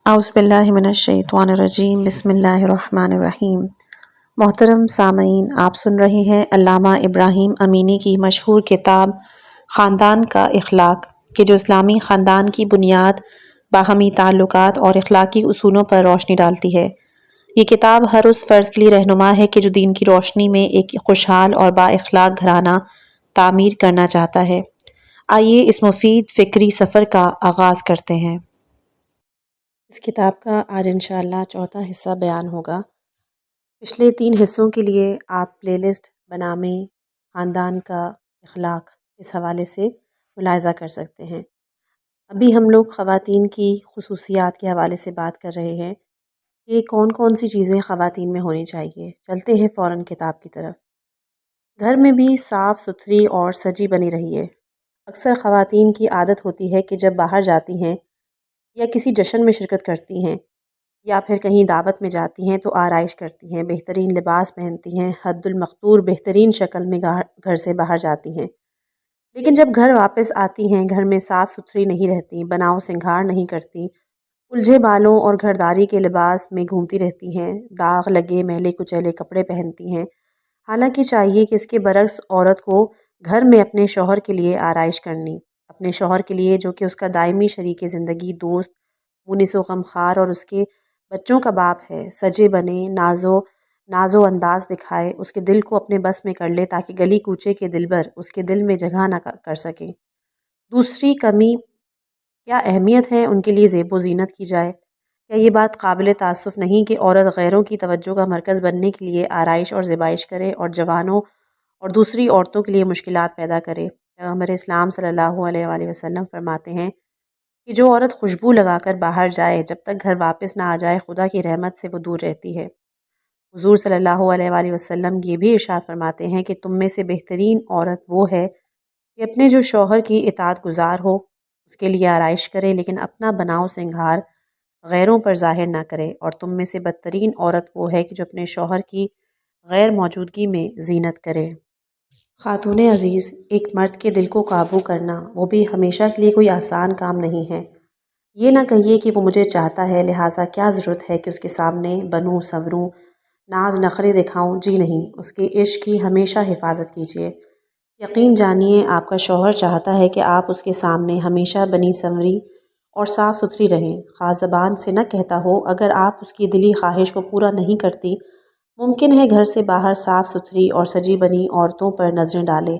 اعوذ باللہ من الشیطان الرجیم بسم اللہ الرحمن الرحیم۔ محترم سامعین، آپ سن رہے ہیں علامہ ابراہیم امینی کی مشہور کتاب خاندان کا اخلاق کہ جو اسلامی خاندان کی بنیاد، باہمی تعلقات اور اخلاقی اصولوں پر روشنی ڈالتی ہے۔ یہ کتاب ہر اس فرد کے لیے رہنما ہے کہ جو دین کی روشنی میں ایک خوشحال اور با اخلاق گھرانہ تعمیر کرنا چاہتا ہے۔ آئیے اس مفید فکری سفر کا آغاز کرتے ہیں۔ اس کتاب کا آج انشاءاللہ چوتھا حصہ بیان ہوگا۔ پچھلے 3 حصوں کے لیے آپ پلے لسٹ بنامے خاندان کا اخلاق اس حوالے سے ملاحظہ کر سکتے ہیں۔ ابھی ہم لوگ خواتین کی خصوصیات کے حوالے سے بات کر رہے ہیں کہ کون کون سی چیزیں خواتین میں ہونی چاہیے۔ چلتے ہیں فوراً کتاب کی طرف۔ گھر میں بھی صاف ستھری اور سجی بنی رہیے۔ اکثر خواتین کی عادت ہوتی ہے کہ جب باہر جاتی ہیں یا کسی جشن میں شرکت کرتی ہیں یا پھر کہیں دعوت میں جاتی ہیں تو آرائش کرتی ہیں، بہترین لباس پہنتی ہیں، حد المقدور بہترین شکل میں گھر سے باہر جاتی ہیں۔ لیکن جب گھر واپس آتی ہیں، گھر میں صاف ستھری نہیں رہتی، بناؤ سنگھار نہیں کرتی، الجھے بالوں اور گھرداری کے لباس میں گھومتی رہتی ہیں، داغ لگے میلے کچیلے کپڑے پہنتی ہیں۔ حالانکہ چاہیے کہ اس کے برعکس عورت کو گھر میں اپنے شوہر کے لیے آرائش کرنی، اپنے شوہر کے لیے جو کہ اس کا دائمی شریک زندگی، دوست، مونس و غمخوار اور اس کے بچوں کا باپ ہے، سجے بنے، ناز و انداز دکھائے، اس کے دل کو اپنے بس میں کر لے تاکہ گلی کوچے کے دلبر اس کے دل میں جگہ نہ کر سکیں۔ دوسری کمی کیا اہمیت ہے ان کے لیے زیب و زینت کی جائے۔ کیا یہ بات قابل تأسف نہیں کہ عورت غیروں کی توجہ کا مرکز بننے کے لیے آرائش اور زیبائش کرے اور جوانوں اور دوسری عورتوں کے لیے مشکلات پیدا کرے؟ پیغمبر اسلام صلی اللہ علیہ وآلہ وسلم فرماتے ہیں کہ جو عورت خوشبو لگا کر باہر جائے، جب تک گھر واپس نہ آ جائے خدا کی رحمت سے وہ دور رہتی ہے۔ حضور صلی اللہ علیہ وآلہ وسلم یہ بھی ارشاد فرماتے ہیں کہ تم میں سے بہترین عورت وہ ہے کہ اپنے جو شوہر کی اطاعت گزار ہو، اس کے لیے آرائش کرے لیکن اپنا بناؤ سنگھار غیروں پر ظاہر نہ کرے، اور تم میں سے بدترین عورت وہ ہے کہ جو اپنے شوہر کی غیر موجودگی میں زینت کرے۔ خاتون عزیز، ایک مرد کے دل کو قابو کرنا، وہ بھی ہمیشہ کے لیے کوئی آسان کام نہیں ہے۔ یہ نہ کہیے کہ وہ مجھے چاہتا ہے لہٰذا کیا ضرورت ہے کہ اس کے سامنے بنوں سنوروں، ناز نخرے دکھاؤں۔ جی نہیں، اس کے عشق کی ہمیشہ حفاظت کیجیے۔ یقین جانیے آپ کا شوہر چاہتا ہے کہ آپ اس کے سامنے ہمیشہ بنی سنوری اور صاف ستھری رہیں، خواہ زبان سے نہ کہتا ہو۔ اگر آپ اس کی دلی خواہش کو پورا نہیں کرتی، ممکن ہے گھر سے باہر صاف ستھری اور سجی بنی عورتوں پر نظریں ڈالے،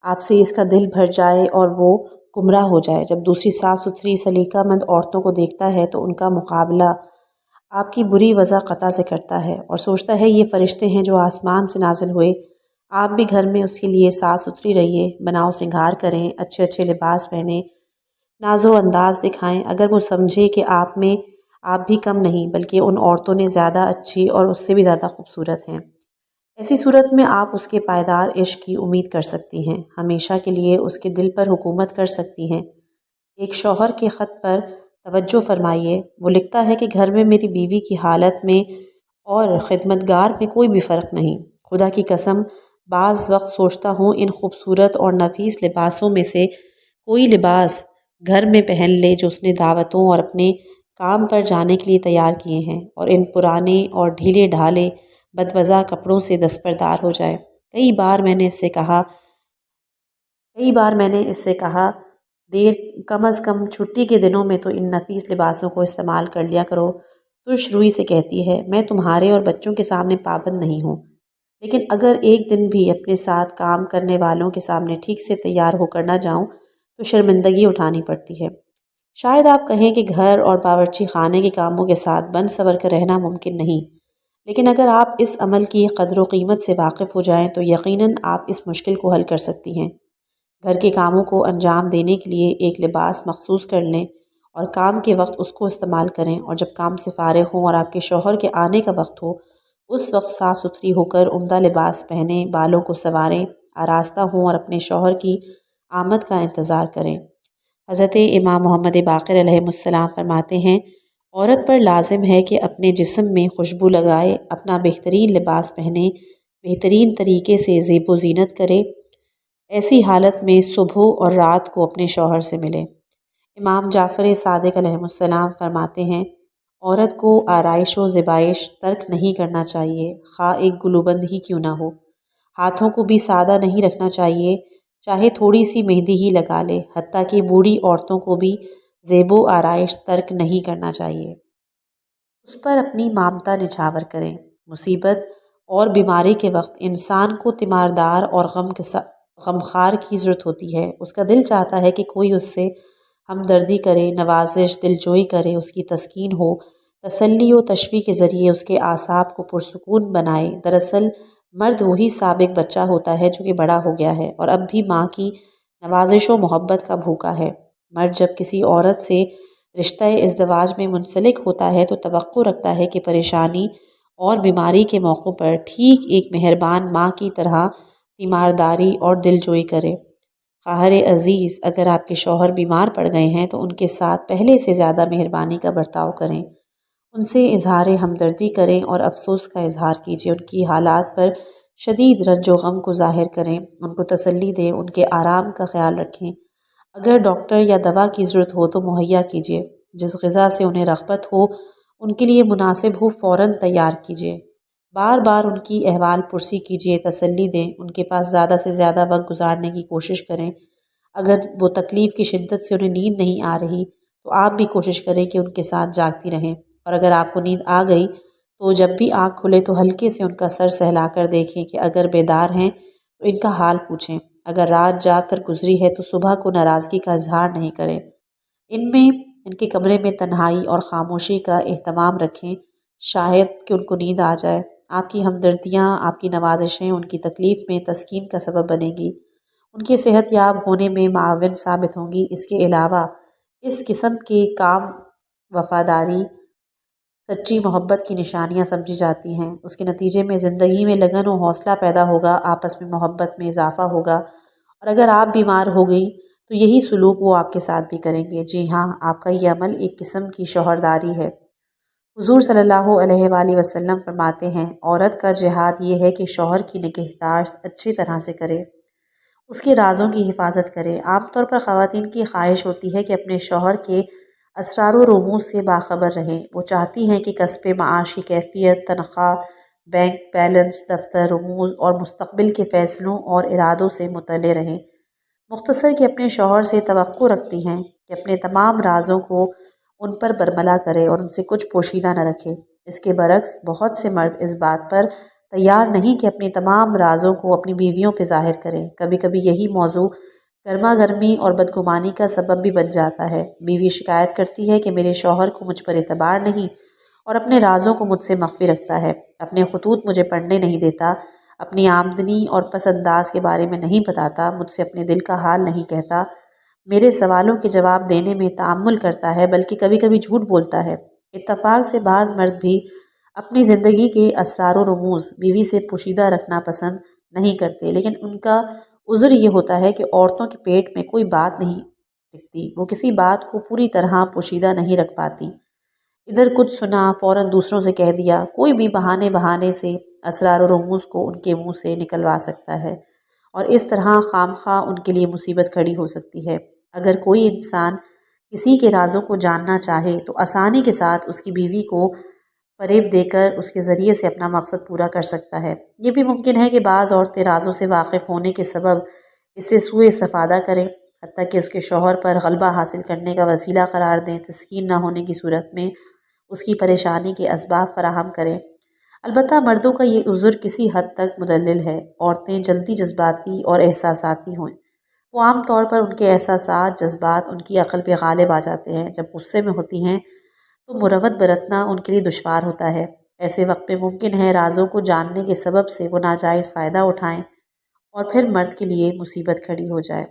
آپ سے اس کا دل بھر جائے اور وہ گمراہ ہو جائے۔ جب دوسری صاف ستھری سلیقہ مند عورتوں کو دیکھتا ہے تو ان کا مقابلہ آپ کی بری وضع قطع سے کرتا ہے اور سوچتا ہے یہ فرشتے ہیں جو آسمان سے نازل ہوئے۔ آپ بھی گھر میں اس کے لیے صاف ستھری رہیے، بناؤ سنگھار کریں، اچھے اچھے لباس پہنیں، ناز و انداز دکھائیں۔ اگر وہ سمجھے کہ آپ میں آپ بھی کم نہیں بلکہ ان عورتوں نے زیادہ اچھی اور اس سے بھی زیادہ خوبصورت ہیں، ایسی صورت میں آپ اس کے پائیدار عشق کی امید کر سکتی ہیں، ہمیشہ کے لیے اس کے دل پر حکومت کر سکتی ہیں۔ ایک شوہر کے خط پر توجہ فرمائیے۔ وہ لکھتا ہے کہ گھر میں میری بیوی کی حالت میں اور خدمتگار میں کوئی بھی فرق نہیں۔ خدا کی قسم بعض وقت سوچتا ہوں ان خوبصورت اور نفیس لباسوں میں سے کوئی لباس گھر میں پہن لے جو اس نے دعوتوں اور اپنے کام پر جانے کے لیے تیار کیے ہیں، اور ان پرانے اور ڈھیلے ڈھالے بدوضع کپڑوں سے دستبردار ہو جائے۔ کئی بار میں نے اس سے کہا کم از کم چھٹی کے دنوں میں تو ان نفیس لباسوں کو استعمال کر لیا کرو۔ ترش روئی سے کہتی ہے، میں تمہارے اور بچوں کے سامنے پابند نہیں ہوں، لیکن اگر ایک دن بھی اپنے ساتھ کام کرنے والوں کے سامنے ٹھیک سے تیار ہو کر نہ جاؤں تو شرمندگی اٹھانی پڑتی ہے۔ شاید آپ کہیں کہ گھر اور باورچی خانے کے کاموں کے ساتھ بن سور کر رہنا ممکن نہیں، لیکن اگر آپ اس عمل کی قدر و قیمت سے واقف ہو جائیں تو یقیناً آپ اس مشکل کو حل کر سکتی ہیں۔ گھر کے کاموں کو انجام دینے کے لیے ایک لباس مخصوص کر لیں اور کام کے وقت اس کو استعمال کریں، اور جب کام سے فارغ ہوں اور آپ کے شوہر کے آنے کا وقت ہو اس وقت صاف ستھری ہو کر عمدہ لباس پہنیں، بالوں کو سنواریں، آراستہ ہوں اور اپنے شوہر کی آمد کا انتظار کریں۔ حضرت امام محمد باقر علیہ السلام فرماتے ہیں، عورت پر لازم ہے کہ اپنے جسم میں خوشبو لگائے، اپنا بہترین لباس پہنے، بہترین طریقے سے زیب و زینت کرے، ایسی حالت میں صبح اور رات کو اپنے شوہر سے ملے۔ امام جعفر صادق علیہ السلام فرماتے ہیں، عورت کو آرائش و زیبائش ترک نہیں کرنا چاہیے، خواہ ایک گلوبند ہی کیوں نہ ہو۔ ہاتھوں کو بھی سادہ نہیں رکھنا چاہیے، چاہے تھوڑی سی مہندی ہی لگا لے۔ حتیٰ کہ بوڑھی عورتوں کو بھی زیب و آرائش ترک نہیں کرنا چاہیے، اس پر اپنی مامتا نچھاور کریں۔ مصیبت اور بیماری کے وقت انسان کو تیماردار اور غمخوار کی ضرورت ہوتی ہے۔ اس کا دل چاہتا ہے کہ کوئی اس سے ہمدردی کرے، نوازش، دلجوئی کرے، اس کی تسکین ہو، تسلی و تشفی کے ذریعے اس کے اعصاب کو پرسکون بنائے۔ دراصل مرد وہی سابق بچہ ہوتا ہے جو کہ بڑا ہو گیا ہے اور اب بھی ماں کی نوازش و محبت کا بھوکا ہے۔ مرد جب کسی عورت سے رشتہ ازدواج میں منسلک ہوتا ہے تو توقع رکھتا ہے کہ پریشانی اور بیماری کے موقع پر ٹھیک ایک مہربان ماں کی طرح تیمارداری اور دلجوئی کرے۔ خواہر عزیز، اگر آپ کے شوہر بیمار پڑ گئے ہیں تو ان کے ساتھ پہلے سے زیادہ مہربانی کا برتاؤ کریں، ان سے اظہار ہمدردی کریں اور افسوس کا اظہار کیجیے، ان کی حالات پر شدید رنج و غم کو ظاہر کریں، ان کو تسلی دیں، ان کے آرام کا خیال رکھیں۔ اگر ڈاکٹر یا دوا کی ضرورت ہو تو مہیا کیجیے، جس غذا سے انہیں رغبت ہو، ان کے لیے مناسب ہو، فوراً تیار کیجیے۔ بار بار ان کی احوال پرسی کیجیے، تسلی دیں، ان کے پاس زیادہ سے زیادہ وقت گزارنے کی کوشش کریں۔ اگر وہ تکلیف کی شدت سے انہیں نیند نہیں آ رہی تو آپ بھی کوشش کریں کہ ان کے ساتھ جاگتی رہیں، اور اگر آپ کو نیند آ گئی تو جب بھی آنکھ کھلے تو ہلکے سے ان کا سر سہلا کر دیکھیں کہ اگر بیدار ہیں تو ان کا حال پوچھیں۔ اگر رات جاگ کر گزری ہے تو صبح کو ناراضگی کا اظہار نہیں کریں۔ ان کے کمرے میں تنہائی اور خاموشی کا اہتمام رکھیں، شاید کہ ان کو نیند آ جائے۔ آپ کی ہمدردیاں، آپ کی نوازشیں ان کی تکلیف میں تسکین کا سبب بنے گی، ان کے صحت یاب ہونے میں معاون ثابت ہوں گی۔ اس کے علاوہ اس قسم کے کام وفاداری، سچی محبت کی نشانیاں سمجھی جاتی ہیں۔ اس کے نتیجے میں زندگی میں لگن و حوصلہ پیدا ہوگا، آپس میں محبت میں اضافہ ہوگا، اور اگر آپ بیمار ہو گئی تو یہی سلوک وہ آپ کے ساتھ بھی کریں گے۔ جی ہاں، آپ کا یہ عمل ایک قسم کی شوہرداری ہے۔ حضور صلی اللہ علیہ وآلہ وسلم فرماتے ہیں، عورت کا جہاد یہ ہے کہ شوہر کی نگہداشت اچھی طرح سے کرے، اس کے رازوں کی حفاظت کرے۔ عام طور پر خواتین کی خواہش ہوتی ہے کہ اپنے شوہر کے اسرار و رموز سے باخبر رہیں۔ وہ چاہتی ہیں کہ کسب معاش کی کیفیت، تنخواہ، بینک بیلنس، دفتر رموز اور مستقبل کے فیصلوں اور ارادوں سے مطلع رہیں۔ مختصر کہ اپنے شوہر سے توقع رکھتی ہیں کہ اپنے تمام رازوں کو ان پر برملا کرے اور ان سے کچھ پوشیدہ نہ رکھے۔ اس کے برعکس بہت سے مرد اس بات پر تیار نہیں کہ اپنے تمام رازوں کو اپنی بیویوں پہ ظاہر کریں۔ کبھی کبھی یہی موضوع گرما گرمی اور بدگمانی کا سبب بھی بن جاتا ہے۔ بیوی شکایت کرتی ہے کہ میرے شوہر کو مجھ پر اعتبار نہیں اور اپنے رازوں کو مجھ سے مخفی رکھتا ہے، اپنے خطوط مجھے پڑھنے نہیں دیتا، اپنی آمدنی اور پس انداز کے بارے میں نہیں بتاتا، مجھ سے اپنے دل کا حال نہیں کہتا، میرے سوالوں کے جواب دینے میں تعامل کرتا ہے بلکہ کبھی کبھی جھوٹ بولتا ہے۔ اتفاق سے بعض مرد بھی اپنی زندگی کے اسرار و رموز بیوی سے پوشیدہ رکھنا پسند نہیں کرتے، لیکن ان کا عذر یہ ہوتا ہے کہ عورتوں کے پیٹ میں کوئی بات نہیں ٹکتی، وہ کسی بات کو پوری طرح پوشیدہ نہیں رکھ پاتی۔ ادھر کچھ سنا، فوراً دوسروں سے کہہ دیا، کوئی بھی بہانے سے اسرار و رموز کو ان کے منہ سے نکلوا سکتا ہے، اور اس طرح خام خواہ ان کے لیے مصیبت کھڑی ہو سکتی ہے۔ اگر کوئی انسان کسی کے رازوں کو جاننا چاہے تو آسانی کے ساتھ اس کی بیوی کو فریب دے کر اس کے ذریعے سے اپنا مقصد پورا کر سکتا ہے۔ یہ بھی ممکن ہے کہ بعض عورتیں رازوں سے واقف ہونے کے سبب اس سے سوء استفادہ کریں، حتیٰ کہ اس کے شوہر پر غلبہ حاصل کرنے کا وسیلہ قرار دیں، تسکین نہ ہونے کی صورت میں اس کی پریشانی کے اسباب فراہم کریں۔ البتہ مردوں کا یہ عذر کسی حد تک مدلل ہے۔ عورتیں جلدی جذباتی اور احساساتی ہوئیں، وہ عام طور پر ان کے احساسات، جذبات ان کی عقل پہ غالب آ جاتے ہیں۔ جب غصے میں ہوتی ہیں تو مروت برتنا ان کے لیے دشوار ہوتا ہے۔ ایسے وقت میں ممکن ہے رازوں کو جاننے کے سبب سے وہ ناجائز فائدہ اٹھائیں اور پھر مرد کے لیے مصیبت کھڑی ہو جائے۔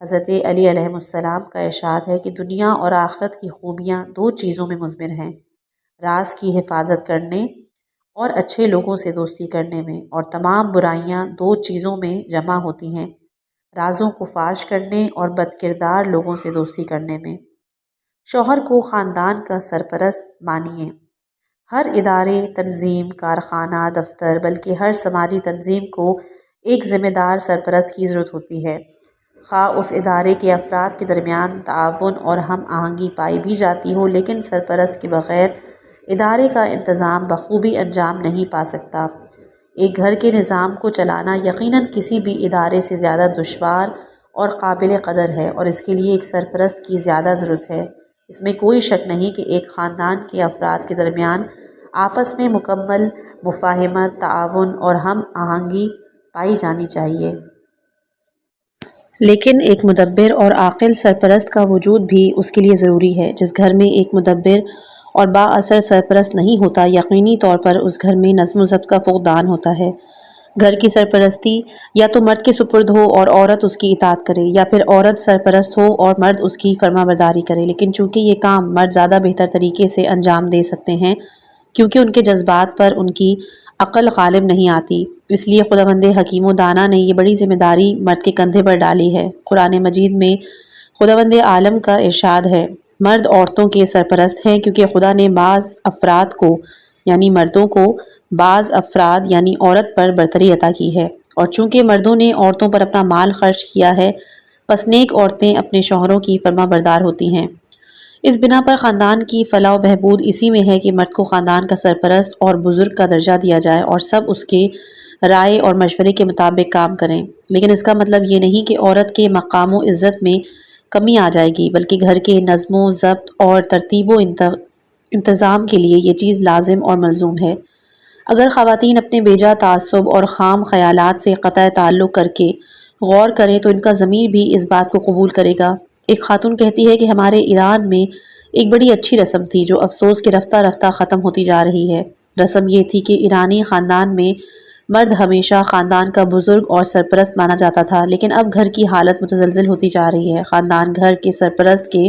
حضرت علی علیہ السلام کا ارشاد ہے کہ دنیا اور آخرت کی خوبیاں دو چیزوں میں مضمر ہیں، راز کی حفاظت کرنے اور اچھے لوگوں سے دوستی کرنے میں، اور تمام برائیاں دو چیزوں میں جمع ہوتی ہیں، رازوں کو فاش کرنے اور بد کردار لوگوں سے دوستی کرنے میں۔ شوہر کو خاندان کا سرپرست مانیے۔ ہر ادارے، تنظیم، کارخانہ، دفتر، بلکہ ہر سماجی تنظیم کو ایک ذمہ دار سرپرست کی ضرورت ہوتی ہے۔ خواہ اس ادارے کے افراد کے درمیان تعاون اور ہم آہنگی پائی بھی جاتی ہو، لیکن سرپرست کے بغیر ادارے کا انتظام بخوبی انجام نہیں پا سکتا۔ ایک گھر کے نظام کو چلانا یقیناً کسی بھی ادارے سے زیادہ دشوار اور قابل قدر ہے، اور اس کے لیے ایک سرپرست کی زیادہ ضرورت ہے۔ اس میں کوئی شک نہیں کہ ایک خاندان کے افراد کے درمیان آپس میں مکمل مفاہمت، تعاون اور ہم آہنگی پائی جانی چاہیے۔ لیکن ایک مدبر اور عاقل سرپرست کا وجود بھی اس کے لیے ضروری ہے۔ جس گھر میں ایک مدبر اور با اثر سرپرست نہیں ہوتا، یقینی طور پر اس گھر میں نظم و ضبط کا فقدان ہوتا ہے۔ گھر کی سرپرستی یا تو مرد کے سپرد ہو اور عورت اس کی اطاعت کرے، یا پھر عورت سرپرست ہو اور مرد اس کی فرما برداری کرے۔ لیکن چونکہ یہ کام مرد زیادہ بہتر طریقے سے انجام دے سکتے ہیں، کیونکہ ان کے جذبات پر ان کی عقل غالب نہیں آتی، اس لیے خداوند حکیم و دانا نے یہ بڑی ذمہ داری مرد کے کندھے پر ڈالی ہے۔ قرآن مجید میں خداوند عالم کا ارشاد ہے، مرد عورتوں کے سرپرست ہیں کیونکہ خدا نے بعض افراد کو یعنی مردوں کو بعض افراد یعنی عورت پر برتری عطا کی ہے، اور چونکہ مردوں نے عورتوں پر اپنا مال خرچ کیا ہے، پس نیک عورتیں اپنے شوہروں کی فرما بردار ہوتی ہیں۔ اس بنا پر خاندان کی فلاح و بہبود اسی میں ہے کہ مرد کو خاندان کا سرپرست اور بزرگ کا درجہ دیا جائے اور سب اس کے رائے اور مشورے کے مطابق کام کریں۔ لیکن اس کا مطلب یہ نہیں کہ عورت کے مقام و عزت میں کمی آ جائے گی، بلکہ گھر کے نظم و ضبط اور ترتیب و انتظام کے لیے یہ چیز لازم اور ملزوم ہے۔ اگر خواتین اپنے بیجا تعصب اور خام خیالات سے قطع تعلق کر کے غور کریں تو ان کا ضمیر بھی اس بات کو قبول کرے گا۔ ایک خاتون کہتی ہے کہ ہمارے ایران میں ایک بڑی اچھی رسم تھی جو افسوس کے رفتہ رفتہ ختم ہوتی جا رہی ہے۔ رسم یہ تھی کہ ایرانی خاندان میں مرد ہمیشہ خاندان کا بزرگ اور سرپرست مانا جاتا تھا، لیکن اب گھر کی حالت متزلزل ہوتی جا رہی ہے۔ خاندان گھر کے سرپرست کے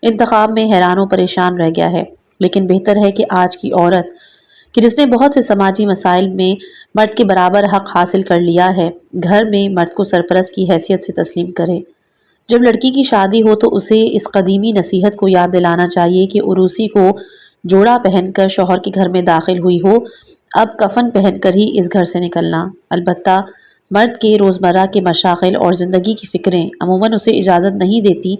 انتخاب میں حیران و پریشان رہ گیا ہے۔ لیکن بہتر ہے کہ آج کی عورت کہ جس نے بہت سے سماجی مسائل میں مرد کے برابر حق حاصل کر لیا ہے، گھر میں مرد کو سرپرست کی حیثیت سے تسلیم کرے۔ جب لڑکی کی شادی ہو تو اسے اس قدیمی نصیحت کو یاد دلانا چاہیے کہ عروسی کو جوڑا پہن کر شوہر کے گھر میں داخل ہوئی ہو، اب کفن پہن کر ہی اس گھر سے نکلنا۔ البتہ مرد کے روزمرہ کے مشاغل اور زندگی کی فکریں عموماً اسے اجازت نہیں دیتی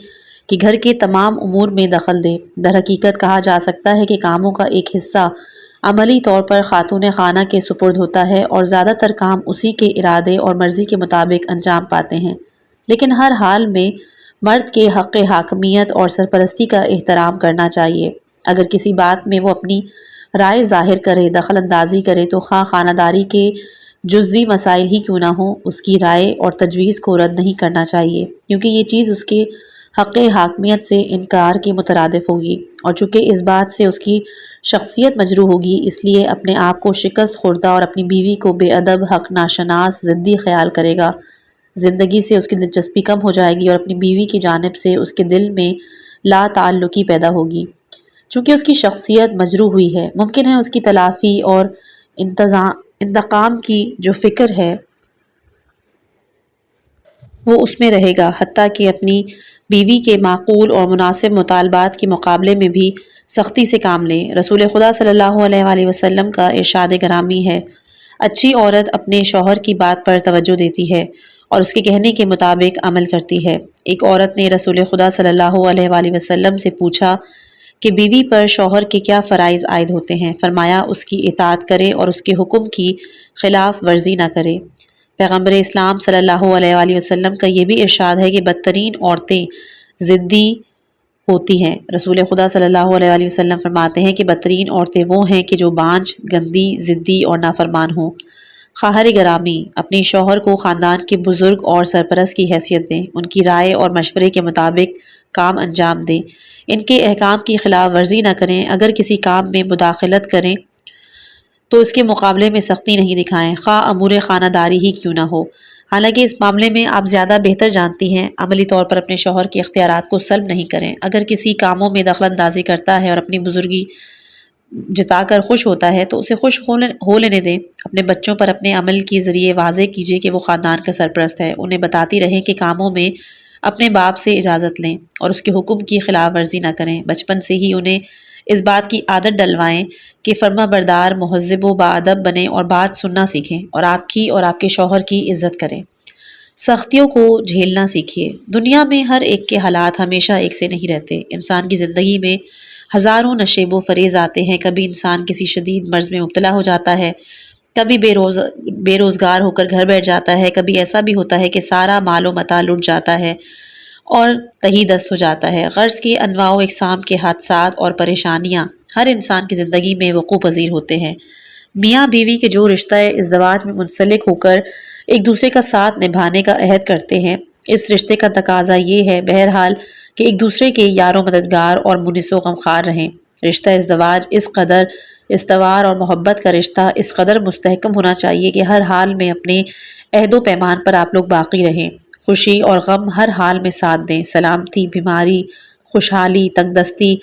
کہ گھر کے تمام امور میں دخل دے۔ در حقیقت کہا جا سکتا ہے کہ کاموں کا ایک حصہ عملی طور پر خاتون خانہ کے سپرد ہوتا ہے اور زیادہ تر کام اسی کے ارادے اور مرضی کے مطابق انجام پاتے ہیں۔ لیکن ہر حال میں مرد کے حق حاکمیت اور سرپرستی کا احترام کرنا چاہیے۔ اگر کسی بات میں وہ اپنی رائے ظاہر کرے، دخل اندازی کرے تو خواہ خانہ داری کے جزوی مسائل ہی کیوں نہ ہوں، اس کی رائے اور تجویز کو رد نہیں کرنا چاہیے، کیونکہ یہ چیز اس کے حق حاکمیت سے انکار کے مترادف ہوگی، اور چونکہ اس بات سے اس کی شخصیت مجروح ہوگی، اس لیے اپنے آپ کو شکست خوردہ اور اپنی بیوی کو بے ادب، حق ناشناس، ضدی خیال کرے گا۔ زندگی سے اس کی دلچسپی کم ہو جائے گی اور اپنی بیوی کی جانب سے اس کے دل میں لا تعلقی پیدا ہوگی۔ چونکہ اس کی شخصیت مجروح ہوئی ہے، ممکن ہے اس کی تلافی اور انتقام کی جو فکر ہے وہ اس میں رہے گا، حتیٰ کہ اپنی بیوی کے معقول اور مناسب مطالبات کے مقابلے میں بھی سختی سے کام لیں۔ رسول خدا صلی اللہ علیہ وآلہ وسلم کا ارشاد گرامی ہے، اچھی عورت اپنے شوہر کی بات پر توجہ دیتی ہے اور اس کے کہنے کے مطابق عمل کرتی ہے۔ ایک عورت نے رسول خدا صلی اللہ علیہ وآلہ وسلم سے پوچھا کہ بیوی پر شوہر کے کیا فرائض عائد ہوتے ہیں؟ فرمایا اس کی اطاعت کرے اور اس کے حکم کی خلاف ورزی نہ کرے۔ پیغمبر اسلام صلی اللہ علیہ وآلہ وسلم کا یہ بھی ارشاد ہے کہ بدترین عورتیں ضدی ہوتی ہیں۔ رسول خدا صلی اللہ علیہ وآلہ وسلم فرماتے ہیں کہ بدترین عورتیں وہ ہیں کہ جو بانجھ، گندی، ضدی اور نافرمان ہوں۔ خواہر گرامی، اپنے شوہر کو خاندان کے بزرگ اور سرپرست کی حیثیت دیں، ان کی رائے اور مشورے کے مطابق کام انجام دیں، ان کے احکام کی خلاف ورزی نہ کریں۔ اگر کسی کام میں مداخلت کریں تو اس کے مقابلے میں سختی نہیں دکھائیں، خواہ امور خانہ داری ہی کیوں نہ ہو۔ حالانکہ اس معاملے میں آپ زیادہ بہتر جانتی ہیں، عملی طور پر اپنے شوہر کے اختیارات کو سلب نہیں کریں۔ اگر کسی کاموں میں دخل اندازی کرتا ہے اور اپنی بزرگی جتا کر خوش ہوتا ہے تو اسے خوش ہو لینے دیں۔ اپنے بچوں پر اپنے عمل کے ذریعے واضح کیجیے کہ وہ خاندان کا سرپرست ہے، انہیں بتاتی رہیں کہ کاموں میں اپنے باپ سے اجازت لیں اور اس کے حکم کی خلاف ورزی نہ کریں۔ بچپن سے ہی انہیں اس بات کی عادت ڈلوائیں کہ فرما بردار، مہذب و باادب بنیں اور بات سننا سیکھیں اور آپ کی اور آپ کے شوہر کی عزت کریں۔ سختیوں کو جھیلنا سیکھیے۔ دنیا میں ہر ایک کے حالات ہمیشہ ایک سے نہیں رہتے۔ انسان کی زندگی میں ہزاروں نشیب و فریز آتے ہیں۔ کبھی انسان کسی شدید مرض میں مبتلا ہو جاتا ہے، کبھی بے روزگار ہو کر گھر بیٹھ جاتا ہے، کبھی ایسا بھی ہوتا ہے کہ سارا مال و متاع لٹ جاتا ہے اور تہی دست ہو جاتا ہے۔ غرض کی انواع و اقسام کے حادثات اور پریشانیاں ہر انسان کی زندگی میں وقوع پذیر ہوتے ہیں۔ میاں بیوی کے جو رشتہ ازدواج میں منسلک ہو کر ایک دوسرے کا ساتھ نبھانے کا عہد کرتے ہیں، اس رشتے کا تقاضا یہ ہے بہرحال کہ ایک دوسرے کے یار و مددگار اور مونس و غمخوار رہیں۔ رشتہ ازدواج اس قدر استوار اور محبت کا رشتہ اس قدر مستحکم ہونا چاہیے کہ ہر حال میں اپنے عہد و پیمان پر آپ لوگ باقی رہیں، خوشی اور غم ہر حال میں ساتھ دیں، سلامتی، بیماری، خوشحالی، تنگ دستی،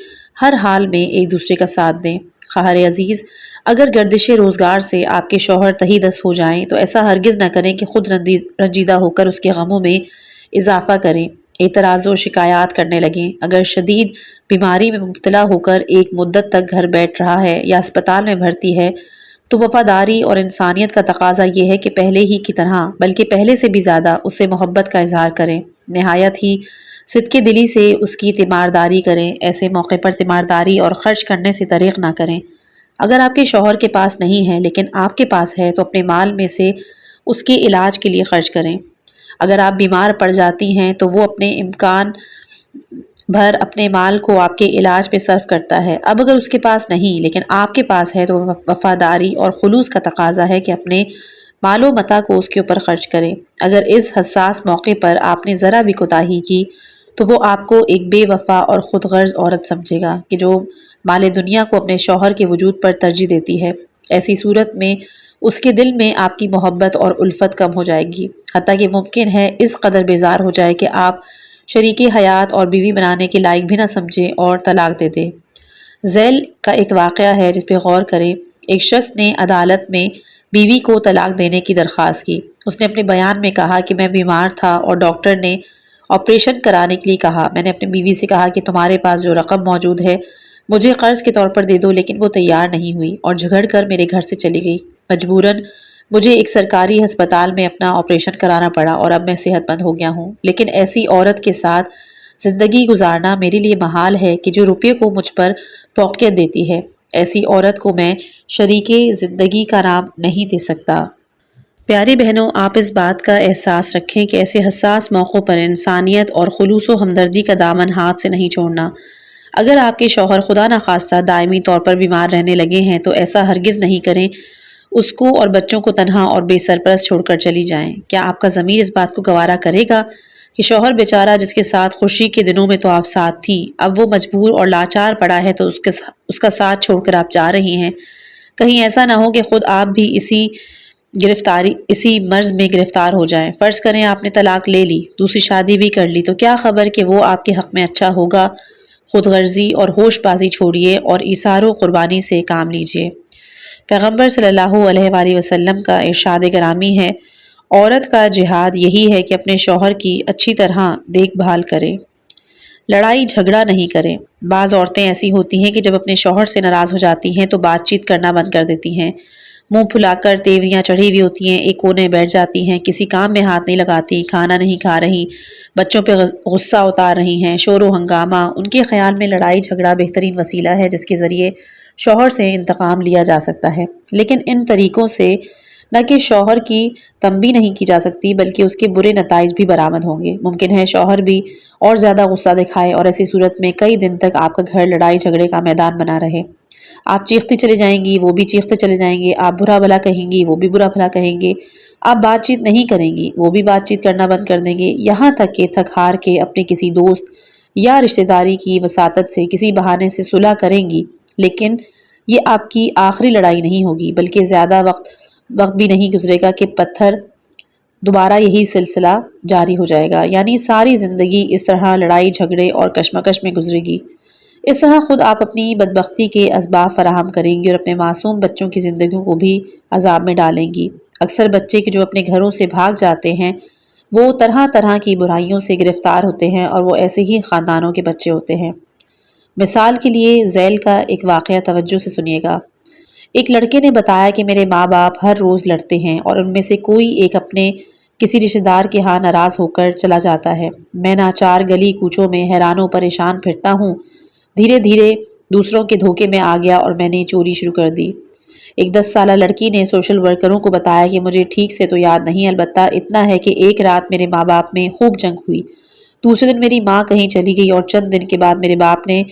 ہر حال میں ایک دوسرے کا ساتھ دیں۔ خواہر عزیز، اگر گردش روزگار سے آپ کے شوہر تہی دست ہو جائیں تو ایسا ہرگز نہ کریں کہ خود رنجیدہ ہو کر اس کے غموں میں اضافہ کریں، اعتراض و شکایات کرنے لگیں۔ اگر شدید بیماری میں مبتلا ہو کر ایک مدت تک گھر بیٹھ رہا ہے یا اسپتال میں بھرتی ہے تو وفاداری اور انسانیت کا تقاضا یہ ہے کہ پہلے ہی کی طرح بلکہ پہلے سے بھی زیادہ اس سے محبت کا اظہار کریں، نہایت ہی صدقے دلی سے اس کی تیمارداری کریں۔ ایسے موقع پر تیمارداری اور خرچ کرنے سے دریغ نہ کریں۔ اگر آپ کے شوہر کے پاس نہیں ہے لیکن آپ کے پاس ہے تو اپنے مال میں سے اس کے علاج کے لیے خرچ کریں۔ اگر آپ بیمار پڑ جاتی ہیں تو وہ اپنے امکان بھر اپنے مال کو آپ کے علاج پہ صرف کرتا ہے۔ اب اگر اس کے پاس نہیں لیکن آپ کے پاس ہے تو وفاداری اور خلوص کا تقاضا ہے کہ اپنے مال و متاع کو اس کے اوپر خرچ کریں۔ اگر اس حساس موقع پر آپ نے ذرا بھی کوتاہی کی تو وہ آپ کو ایک بے وفا اور خود غرض عورت سمجھے گا کہ جو مال دنیا کو اپنے شوہر کے وجود پر ترجیح دیتی ہے۔ ایسی صورت میں اس کے دل میں آپ کی محبت اور الفت کم ہو جائے گی، حتیٰ کہ ممکن ہے اس قدر بیزار ہو جائے کہ آپ شریک حیات اور بیوی بنانے کے لائق بھی نہ سمجھیں اور طلاق دے دے۔ ذیل کا ایک واقعہ ہے جس پہ غور کریں۔ ایک شخص نے عدالت میں بیوی کو طلاق دینے کی درخواست کی۔ اس نے اپنے بیان میں کہا کہ میں بیمار تھا اور ڈاکٹر نے آپریشن کرانے کے لیے کہا۔ میں نے اپنی بیوی سے کہا کہ تمہارے پاس جو رقم موجود ہے مجھے قرض کے طور پر دے دو، لیکن وہ تیار نہیں ہوئی اور جھگڑ کر میرے گھر سے چلی گئی۔ مجبوراً مجھے ایک سرکاری ہسپتال میں اپنا آپریشن کرانا پڑا اور اب میں صحت مند ہو گیا ہوں، لیکن ایسی عورت کے ساتھ زندگی گزارنا میرے لیے محال ہے کہ جو روپے کو مجھ پر فوقیت دیتی ہے۔ ایسی عورت کو میں شریک زندگی کا نام نہیں دے سکتا۔ پیاری بہنوں، آپ اس بات کا احساس رکھیں کہ ایسے حساس موقعوں پر انسانیت اور خلوص و ہمدردی کا دامن ہاتھ سے نہیں چھوڑنا۔ اگر آپ کے شوہر خدا نخواستہ دائمی طور پر بیمار رہنے لگے ہیں تو ایسا ہرگز نہیں کریں اس کو اور بچوں کو تنہا اور بے سرپرست چھوڑ کر چلی جائیں۔ کیا آپ کا ضمیر اس بات کو گوارا کرے گا کہ شوہر بیچارہ جس کے ساتھ خوشی کے دنوں میں تو آپ ساتھ تھی، اب وہ مجبور اور لاچار پڑا ہے تو اس کا ساتھ چھوڑ کر آپ جا رہی ہیں؟ کہیں ایسا نہ ہو کہ خود آپ بھی اسی مرض میں گرفتار ہو جائیں۔ فرض کریں آپ نے طلاق لے لی، دوسری شادی بھی کر لی، تو کیا خبر کہ وہ آپ کے حق میں اچھا ہوگا؟ خود غرضی اور ہوش بازی چھوڑیے اور ایثار و قربانی سے کام لیجیے۔ پیغمبر صلی اللہ علیہ وآلہ وسلم کا ارشاد گرامی ہے، عورت کا جہاد یہی ہے کہ اپنے شوہر کی اچھی طرح دیکھ بھال کرے، لڑائی جھگڑا نہیں کرے۔ بعض عورتیں ایسی ہوتی ہیں کہ جب اپنے شوہر سے ناراض ہو جاتی ہیں تو بات چیت کرنا بند کر دیتی ہیں، منہ پھلا کر تیوریاں چڑھی ہوئی ہوتی ہیں، ایک کونے بیٹھ جاتی ہیں، کسی کام میں ہاتھ نہیں لگاتی، کھانا نہیں کھا رہی، بچوں پہ غصہ اتار رہی ہیں، شور و ہنگامہ۔ ان کے خیال میں لڑائی جھگڑا بہترین وسیلہ ہے جس کے ذریعے شوہر سے انتقام لیا جا سکتا ہے، لیکن ان طریقوں سے نہ کہ شوہر کی تنبیہ نہیں کی جا سکتی بلکہ اس کے برے نتائج بھی برآمد ہوں گے۔ ممکن ہے شوہر بھی اور زیادہ غصہ دکھائے اور ایسی صورت میں کئی دن تک آپ کا گھر لڑائی جھگڑے کا میدان بنا رہے۔ آپ چیختی چلے جائیں گی، وہ بھی چیختے چلے جائیں گے، آپ برا بھلا کہیں گی، وہ بھی برا بھلا کہیں گے، آپ بات چیت نہیں کریں گی، وہ بھی بات چیت کرنا بند کر دیں گے، یہاں تک کہ تھک ہار کے اپنے کسی دوست یا رشتہ داری کی وساطت سے کسی بہانے سے صلح کریں گی، لیکن یہ آپ کی آخری لڑائی نہیں ہوگی، بلکہ زیادہ وقت بھی نہیں گزرے گا کہ پتھر دوبارہ یہی سلسلہ جاری ہو جائے گا، یعنی ساری زندگی اس طرح لڑائی جھگڑے اور کشمکش میں گزرے گی۔ اس طرح خود آپ اپنی بدبختی کے اسباب فراہم کریں گی اور اپنے معصوم بچوں کی زندگیوں کو بھی عذاب میں ڈالیں گی۔ اکثر بچے جو اپنے گھروں سے بھاگ جاتے ہیں وہ طرح طرح کی برائیوں سے گرفتار ہوتے ہیں اور وہ ایسے ہی خاندانوں کے بچے ہوتے ہیں۔ مثال کے لیے ذیل کا ایک واقعہ توجہ سے سنیے گا۔ ایک لڑکے نے بتایا کہ میرے ماں باپ ہر روز لڑتے ہیں اور ان میں سے کوئی ایک اپنے کسی رشتہ دار کے ہاں ناراض ہو کر چلا جاتا ہے۔ میں ناچار گلی کوچوں میں حیران و پریشان پھرتا ہوں۔ دھیرے دھیرے دوسروں کے دھوکے میں آ گیا اور میں نے چوری شروع کر دی۔ ایک 10 سالہ لڑکی نے سوشل ورکروں کو بتایا کہ مجھے ٹھیک سے تو یاد نہیں، البتہ اتنا ہے کہ ایک رات میرے ماں باپ میں خوب جنگ ہوئی۔ دوسرے دن میری ماں کہیں چلی گئی اور چند دن کے بعد میرے باپ نے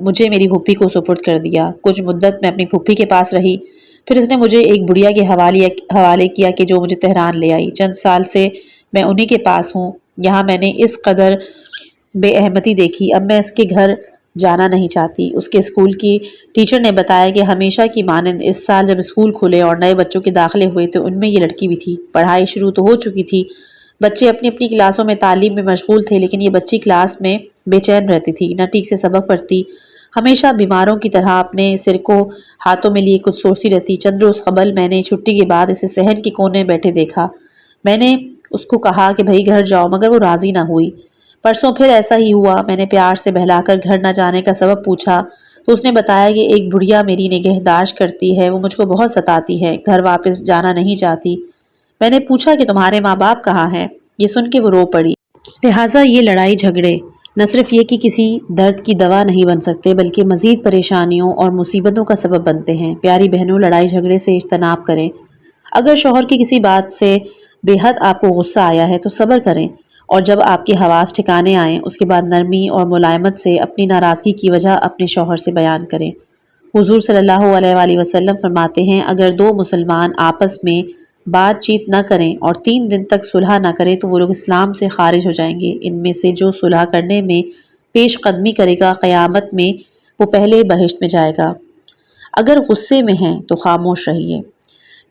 مجھے میری پھوپھی کو سپرد کر دیا۔ کچھ مدت میں اپنی پھوپھی کے پاس رہی، پھر اس نے مجھے ایک بڑھیا کے حوالے کیا کہ جو مجھے تہران لے آئی۔ چند سال سے میں انہی کے پاس ہوں۔ یہاں میں نے اس قدر بے احمدی دیکھی، اب میں اس کے گھر جانا نہیں چاہتی۔ اس کے اسکول کی ٹیچر نے بتایا کہ ہمیشہ کی مانند اس سال جب اسکول کھلے اور نئے بچوں کے داخلے ہوئے تو ان میں یہ لڑکی بھی تھی۔ پڑھائی شروع تو ہو چکی تھی، بچے اپنی اپنی کلاسوں میں تعلیم میں مشغول تھے، لیکن یہ بچی کلاس میں بے چین رہتی تھی، نہ ٹھیک سے سبق پڑھتی، ہمیشہ بیماروں کی طرح اپنے سر کو ہاتھوں میں لیے کچھ سوچتی رہتی۔ چند روز قبل میں نے چھٹی کے بعد اسے صحن کے کونے بیٹھے دیکھا۔ میں نے اس کو کہا کہ بھائی گھر جاؤ، مگر وہ راضی نہ ہوئی۔ پرسوں پھر ایسا ہی ہوا۔ میں نے پیار سے بہلا کر گھر نہ جانے کا سبب پوچھا تو اس نے بتایا کہ ایک بڑھیا میری نگہداشت کرتی ہے، وہ مجھ کو بہت ستاتی ہے، گھر واپس جانا نہیں چاہتی۔ میں نے پوچھا کہ تمہارے ماں باپ کہاں ہیں؟ یہ سن کے وہ رو پڑی۔ لہٰذا یہ لڑائی جھگڑے نہ صرف یہ کہ کسی درد کی دوا نہیں بن سکتے، بلکہ مزید پریشانیوں اور مصیبتوں کا سبب بنتے ہیں۔ پیاری بہنوں، لڑائی جھگڑے سے اجتناب کریں۔ اگر شوہر کی کسی بات سے بے حد آپ کو غصہ آیا ہے تو صبر کریں، اور جب آپ کے حواس ٹھکانے آئیں اس کے بعد نرمی اور ملائمت سے اپنی ناراضگی کی وجہ اپنے شوہر سے بیان کریں۔ حضور صلی اللہ علیہ وآلہ وسلم فرماتے ہیں، اگر دو مسلمان آپس میں بات چیت نہ کریں اور 3 دن تک صلح نہ کریں تو وہ لوگ اسلام سے خارج ہو جائیں گے۔ ان میں سے جو صلح کرنے میں پیش قدمی کرے گا قیامت میں وہ پہلے بہشت میں جائے گا۔ اگر غصے میں ہیں تو خاموش رہیے۔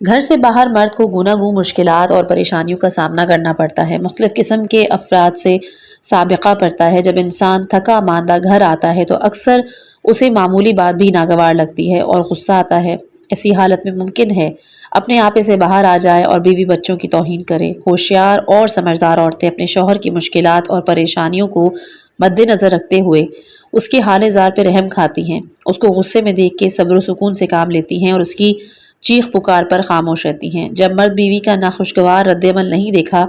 گھر سے باہر مرد کو گوناگوں مشکلات اور پریشانیوں کا سامنا کرنا پڑتا ہے، مختلف قسم کے افراد سے سابقہ پڑتا ہے۔ جب انسان تھکا ماندہ گھر آتا ہے تو اکثر اسے معمولی بات بھی ناگوار لگتی ہے اور غصہ آتا ہے۔ ایسی حالت میں ممکن ہے اپنے آپے سے باہر آ جائے اور بیوی بچوں کی توہین کرے۔ ہوشیار اور سمجھدار عورتیں اپنے شوہر کی مشکلات اور پریشانیوں کو مد نظر رکھتے ہوئے اس کے حال زار پہ رحم کھاتی ہیں، اس کو غصے میں دیکھ کے صبر و سکون سے کام لیتی ہیں اور اس کی چیخ پکار پر خاموش رہتی ہیں۔ جب مرد بیوی کا ناخوشگوار رد عمل نہیں دیکھا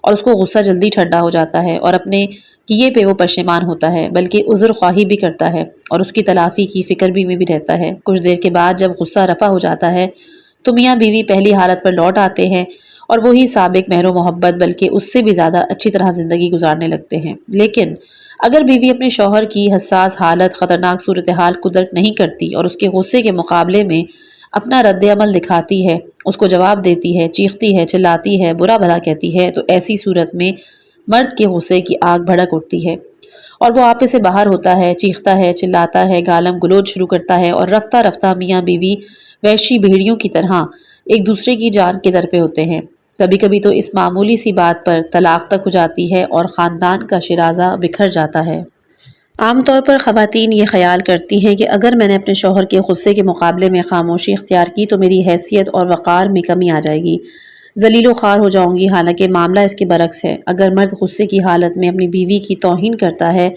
اور اس کو غصہ جلدی ٹھنڈا ہو جاتا ہے اور اپنے کیے پہ وہ پشیمان ہوتا ہے، بلکہ عذر خواہی بھی کرتا ہے اور اس کی تلافی کی فکر میں بھی رہتا ہے۔ کچھ دیر کے بعد جب غصہ رفع ہو جاتا ہے تو میاں بیوی پہلی حالت پر لوٹ آتے ہیں اور وہی سابق مہر و محبت بلکہ اس سے بھی زیادہ اچھی طرح زندگی گزارنے لگتے ہیں۔ لیکن اگر بیوی اپنے شوہر کی حساس حالت، خطرناک صورتحال کو درک نہیں کرتی اور اس کے غصے کے مقابلے میں اپنا رد عمل دکھاتی ہے، اس کو جواب دیتی ہے، چیختی ہے، چلاتی ہے، برا بھلا کہتی ہے، تو ایسی صورت میں مرد کے غصے کی آگ بھڑک اٹھتی ہے اور وہ آپے سے باہر ہوتا ہے، چیختا ہے، چلاتا ہے، گالم گلوچ شروع کرتا ہے اور رفتہ رفتہ میاں بیوی وحشی بھیڑیوں کی طرح ایک دوسرے کی جان کے در پہ ہوتے ہیں۔ کبھی کبھی تو اس معمولی سی بات پر طلاق تک ہو جاتی ہے اور خاندان کا شیرازہ بکھر جاتا ہے۔ عام طور پر خواتین یہ خیال کرتی ہیں کہ اگر میں نے اپنے شوہر کے غصے کے مقابلے میں خاموشی اختیار کی تو میری حیثیت اور وقار میں کمی آ جائے گی، ذلیل و خوار ہو جاؤں گی، حالانکہ معاملہ اس کے برعکس ہے۔ اگر مرد غصے کی حالت میں اپنی بیوی کی توہین کرتا ہے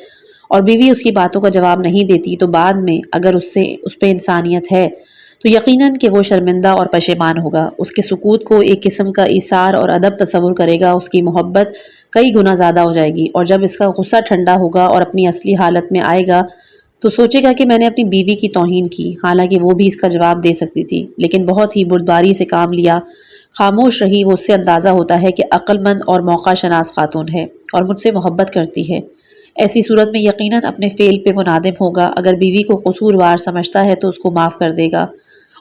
اور بیوی اس کی باتوں کا جواب نہیں دیتی تو بعد میں اگر اس پہ انسانیت ہے تو یقیناً کہ وہ شرمندہ اور پشیمان ہوگا، اس کے سکوت کو ایک قسم کا ایثار اور ادب تصور کرے گا، اس کی محبت کئی گنا زیادہ ہو جائے گی، اور جب اس کا غصہ ٹھنڈا ہوگا اور اپنی اصلی حالت میں آئے گا تو سوچے گا کہ میں نے اپنی بیوی کی توہین کی، حالانکہ وہ بھی اس کا جواب دے سکتی تھی لیکن بہت ہی بردباری سے کام لیا، خاموش رہی۔ وہ اس سے اندازہ ہوتا ہے کہ عقل مند اور موقع شناس خاتون ہے اور مجھ سے محبت کرتی ہے۔ ایسی صورت میں یقیناً اپنے فعل پہ وہ نادم ہوگا۔ اگر بیوی کو قصوروار سمجھتا ہے تو اس کو معاف کر دے گا،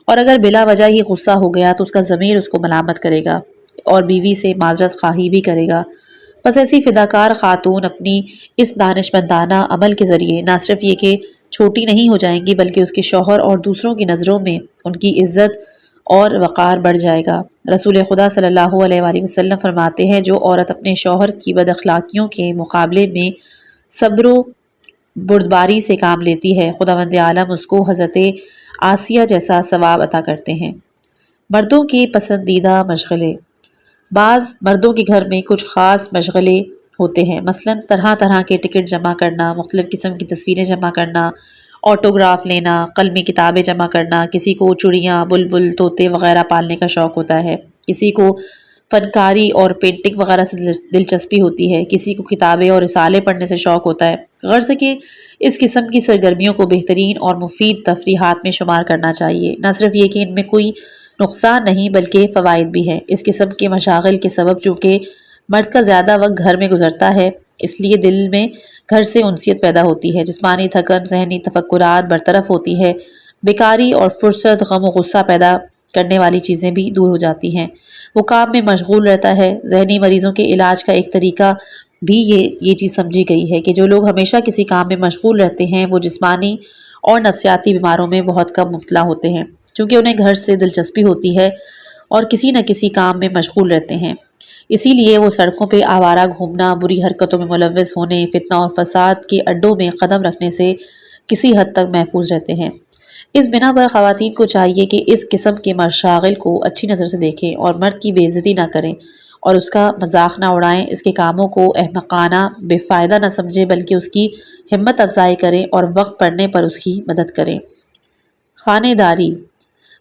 اور اگر بلا وجہ ہی غصہ ہو گیا تو اس کا ضمیر اس کو ملامت کرے گا اور بیوی سے معذرت خواہی بھی کرے گا۔ بس ایسی فداکار خاتون اپنی اس دانشمندانہ عمل کے ذریعے نہ صرف یہ کہ چھوٹی نہیں ہو جائیں گی بلکہ اس کے شوہر اور دوسروں کی نظروں میں ان کی عزت اور وقار بڑھ جائے گا۔ رسول خدا صلی اللہ علیہ وآلہ وسلم فرماتے ہیں، جو عورت اپنے شوہر کی بد اخلاقیوں کے مقابلے میں صبر و بردباری سے کام لیتی ہے، خداوند عالم اس کو حضرت آسیہ جیسا ثواب عطا کرتے ہیں۔ مردوں کے پسندیدہ مشغلے۔ بعض مردوں کے گھر میں کچھ خاص مشغلے ہوتے ہیں، مثلاً طرح طرح کے ٹکٹ جمع کرنا، مختلف قسم کی تصویریں جمع کرنا، آٹوگراف لینا، قلمی کتابیں جمع کرنا۔ کسی کو چڑیاں، بلبل، طوطے وغیرہ پالنے کا شوق ہوتا ہے۔ کسی کو فنکاری اور پینٹنگ وغیرہ سے دلچسپی ہوتی ہے، کسی کو کتابیں اور رسالے پڑھنے سے شوق ہوتا ہے۔ غرض کہ اس قسم کی سرگرمیوں کو بہترین اور مفید تفریحات میں شمار کرنا چاہیے۔ نہ صرف یہ کہ ان میں کوئی نقصان نہیں بلکہ فوائد بھی ہیں۔ اس قسم کے مشاغل کے سبب چونکہ مرد کا زیادہ وقت گھر میں گزرتا ہے، اس لیے دل میں گھر سے انسیت پیدا ہوتی ہے، جسمانی تھکن، ذہنی تفکرات برطرف ہوتی ہے، بیکاری اور فرصت، غم و غصہ پیدا کرنے والی چیزیں بھی دور ہو جاتی ہیں، وہ کام میں مشغول رہتا ہے۔ ذہنی مریضوں کے علاج کا ایک طریقہ بھی یہ چیز سمجھی گئی ہے کہ جو لوگ ہمیشہ کسی کام میں مشغول رہتے ہیں وہ جسمانی اور نفسیاتی بیماروں میں بہت کم مبتلا ہوتے ہیں، چونکہ انہیں گھر سے دلچسپی ہوتی ہے اور کسی نہ کسی کام میں مشغول رہتے ہیں۔ اسی لیے وہ سڑکوں پہ آوارہ گھومنا، بری حرکتوں میں ملوث ہونے، فتنہ اور فساد کے اڈوں میں قدم رکھنے سے کسی حد تک محفوظ رہتے ہیں۔ اس بنا پر خواتین کو چاہیے کہ اس قسم کے مشاغل کو اچھی نظر سے دیکھیں اور مرد کی بے عزتی نہ کریں اور اس کا مذاق نہ اڑائیں، اس کے کاموں کو احمقانہ، بے فائدہ نہ سمجھیں بلکہ اس کی ہمت افزائی کریں اور وقت پڑنے پر اس کی مدد کریں۔ خانہ داری۔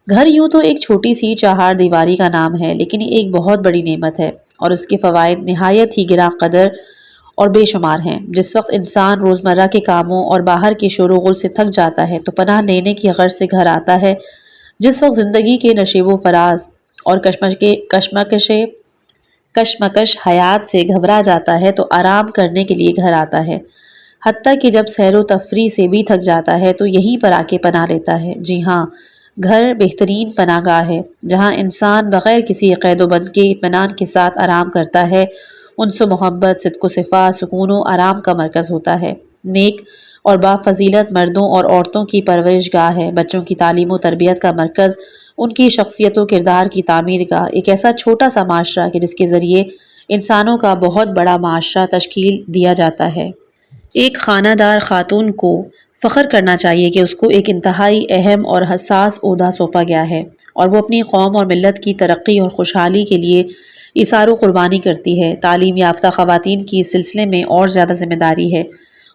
گھر یوں تو ایک چھوٹی سی چہار دیواری کا نام ہے، لیکن یہ ایک بہت بڑی نعمت ہے اور اس کے فوائد نہایت ہی گراں قدر اور بے شمار ہیں۔ جس وقت انسان روزمرہ کے کاموں اور باہر کے شور و غل سے تھک جاتا ہے تو پناہ لینے کی غرض سے گھر آتا ہے، جس وقت زندگی کے نشیب و فراز اور کشمکش حیات سے گھبرا جاتا ہے تو آرام کرنے کے لیے گھر آتا ہے، حتیٰ کہ جب سیر و تفریح سے بھی تھک جاتا ہے تو یہیں پر آ کے پناہ لیتا ہے۔ جی ہاں، گھر بہترین پناہ گاہ ہے، جہاں انسان بغیر کسی قید و بند کے اطمینان کے ساتھ آرام کرتا ہے، انس و محبت، صدق و صفا، سکون و آرام کا مرکز ہوتا ہے، نیک اور بافضیلت مردوں اور عورتوں کی پرورش گاہ ہے، بچوں کی تعلیم و تربیت کا مرکز، ان کی شخصیت و کردار کی تعمیر گاہ، ایک ایسا چھوٹا سا معاشرہ کہ جس کے ذریعے انسانوں کا بہت بڑا معاشرہ تشکیل دیا جاتا ہے۔ ایک خانہ دار خاتون کو فخر کرنا چاہیے کہ اس کو ایک انتہائی اہم اور حساس عہدہ سونپا گیا ہے اور وہ اپنی قوم اور ملت کی ترقی اور خوشحالی کے لیے ایثار و قربانی کرتی ہے۔ تعلیم یافتہ خواتین کی اس سلسلے میں اور زیادہ ذمہ داری ہے۔